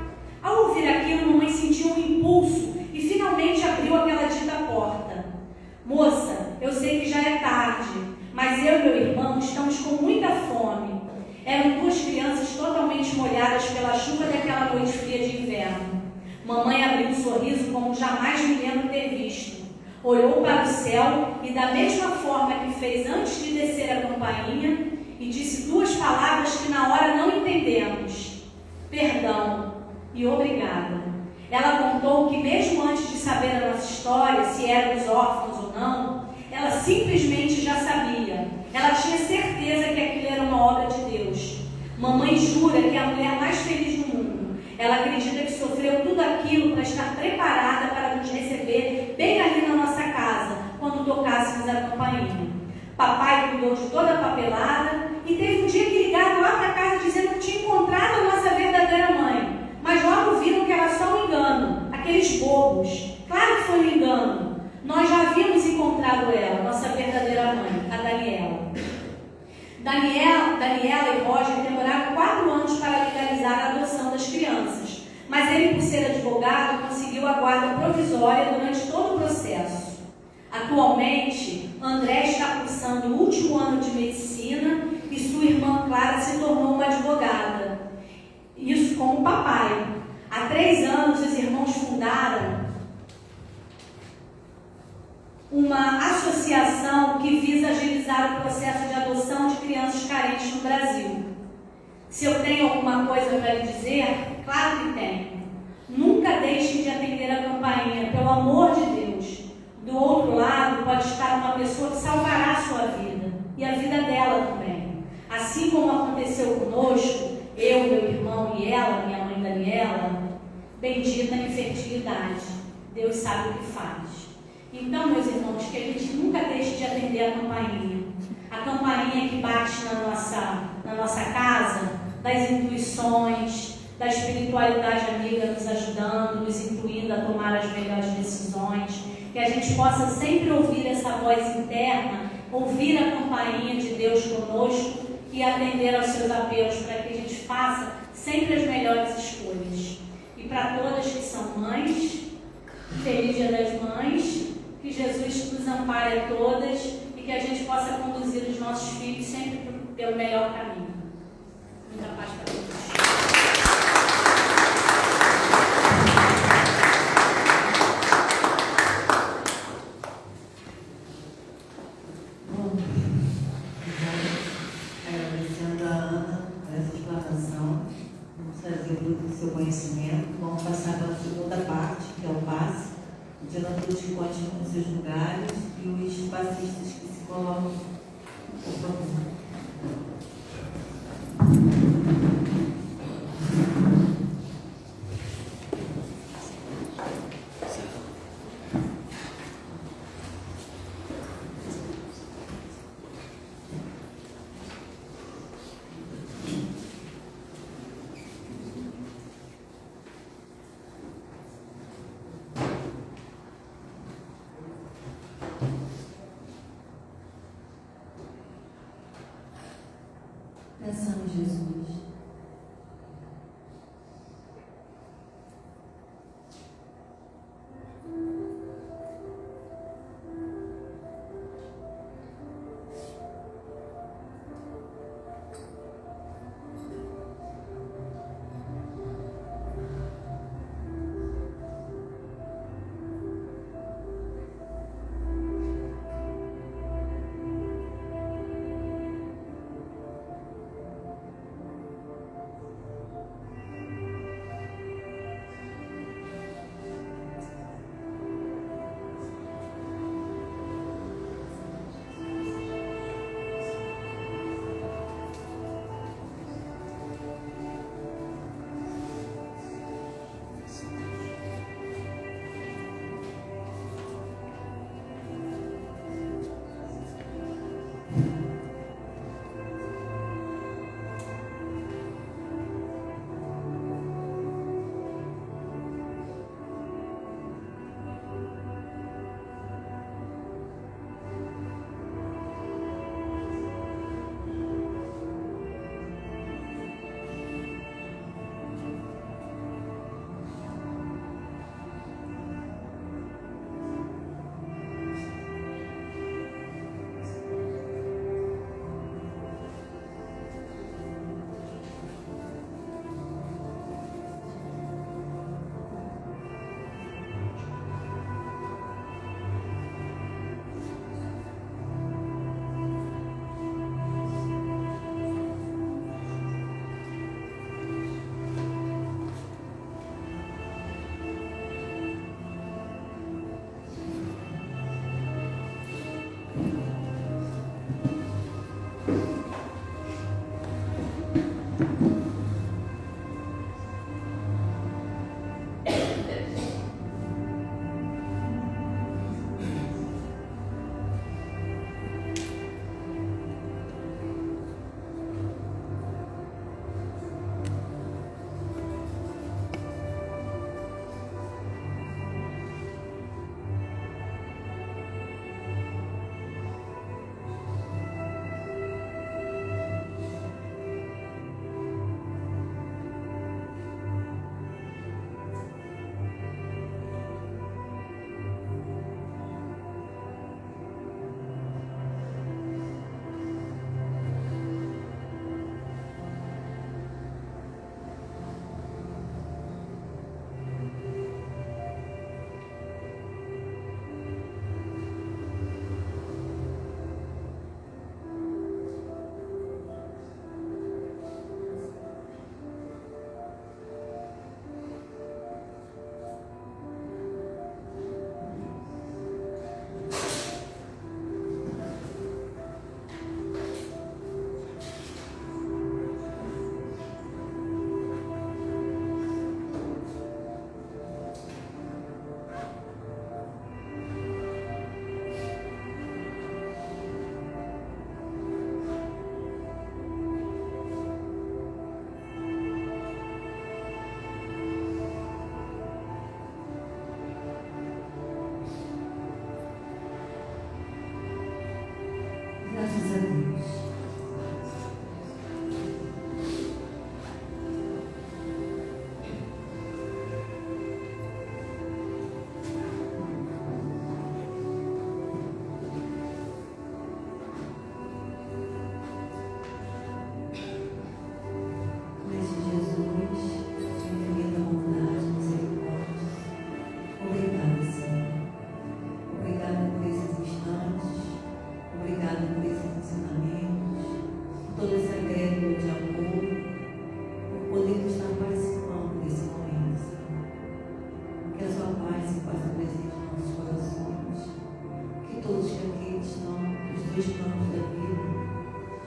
Ao ouvir aquilo, mamãe sentiu um impulso e finalmente abriu aquela dita porta. Moça, eu sei que já é tarde, mas eu e meu irmão estamos com muita fome. Eram 2 crianças totalmente molhadas pela chuva daquela noite fria de inverno. Mamãe abriu um sorriso como jamais me lembro ter visto. Olhou para o céu e, da mesma forma que fez antes de descer a campainha, e disse 2 palavras que na hora não entendemos: perdão e obrigada. Ela contou que mesmo antes de saber a nossa história, se éramos órfãos ou não, ela simplesmente já sabia. Ela tinha certeza que aquilo era uma obra de Deus. Mamãe jura que é a mulher mais feliz do mundo. Ela acredita que sofreu tudo aquilo para estar preparada para nos receber bem ali na nossa casa, quando tocássemos a campainha. Papai cuidou de toda a papelada e teve um dia que ligaram lá para casa dizendo que tinha encontrado a nossa verdadeira mãe. Mas logo viram que era só um engano, aqueles bobos. Claro que foi um engano. Nós já havíamos encontrado ela, nossa verdadeira mãe, a Daniela. Daniela e Roger demoraram 4 anos para legalizar a adoção das crianças, mas ele, por ser advogado, conseguiu a guarda provisória durante todo o processo. Atualmente, André está cursando o último ano de medicina e sua irmã Clara se tornou uma advogada. Isso com o papai. Há 3 anos, os irmãos fundaram uma associação que visa agilizar o processo de adoção de crianças carentes no Brasil. Se eu tenho alguma coisa para lhe dizer, claro que tenho. Nunca deixem de atender a campainha, pelo amor de Deus. Do outro lado pode estar uma pessoa que salvará a sua vida e a vida dela também. como aconteceu conosco, eu, meu irmão e ela, minha mãe Daniela, bendita infertilidade. Deus sabe o que faz. Então, meus irmãos, que a gente nunca deixe de atender a campainha. A campainha que bate na nossa casa, das intuições, da espiritualidade amiga nos ajudando, nos incluindo a tomar as melhores decisões. Que a gente possa sempre ouvir essa voz interna, ouvir a campainha de Deus conosco e atender aos seus apelos para que a gente faça sempre as melhores escolhas. E para todas que são mães, feliz Dia das Mães, que Jesus nos ampare a todas e que a gente possa conduzir os nossos filhos sempre pelo melhor caminho. Muita paz para todos. Agradecendo a Ana por essa explanação, vamos trazer tudo do seu conhecimento. Vamos passar para a segunda parte, que é o passe, pedindo a todos que continuem nos seus lugares e os passistas que se colocam, por favor. Peçamos, Jesus,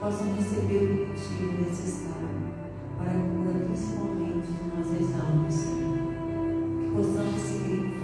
possam receber o motivo necessário para a cura, principalmente de nossas almas, Senhor. Que possamos seguir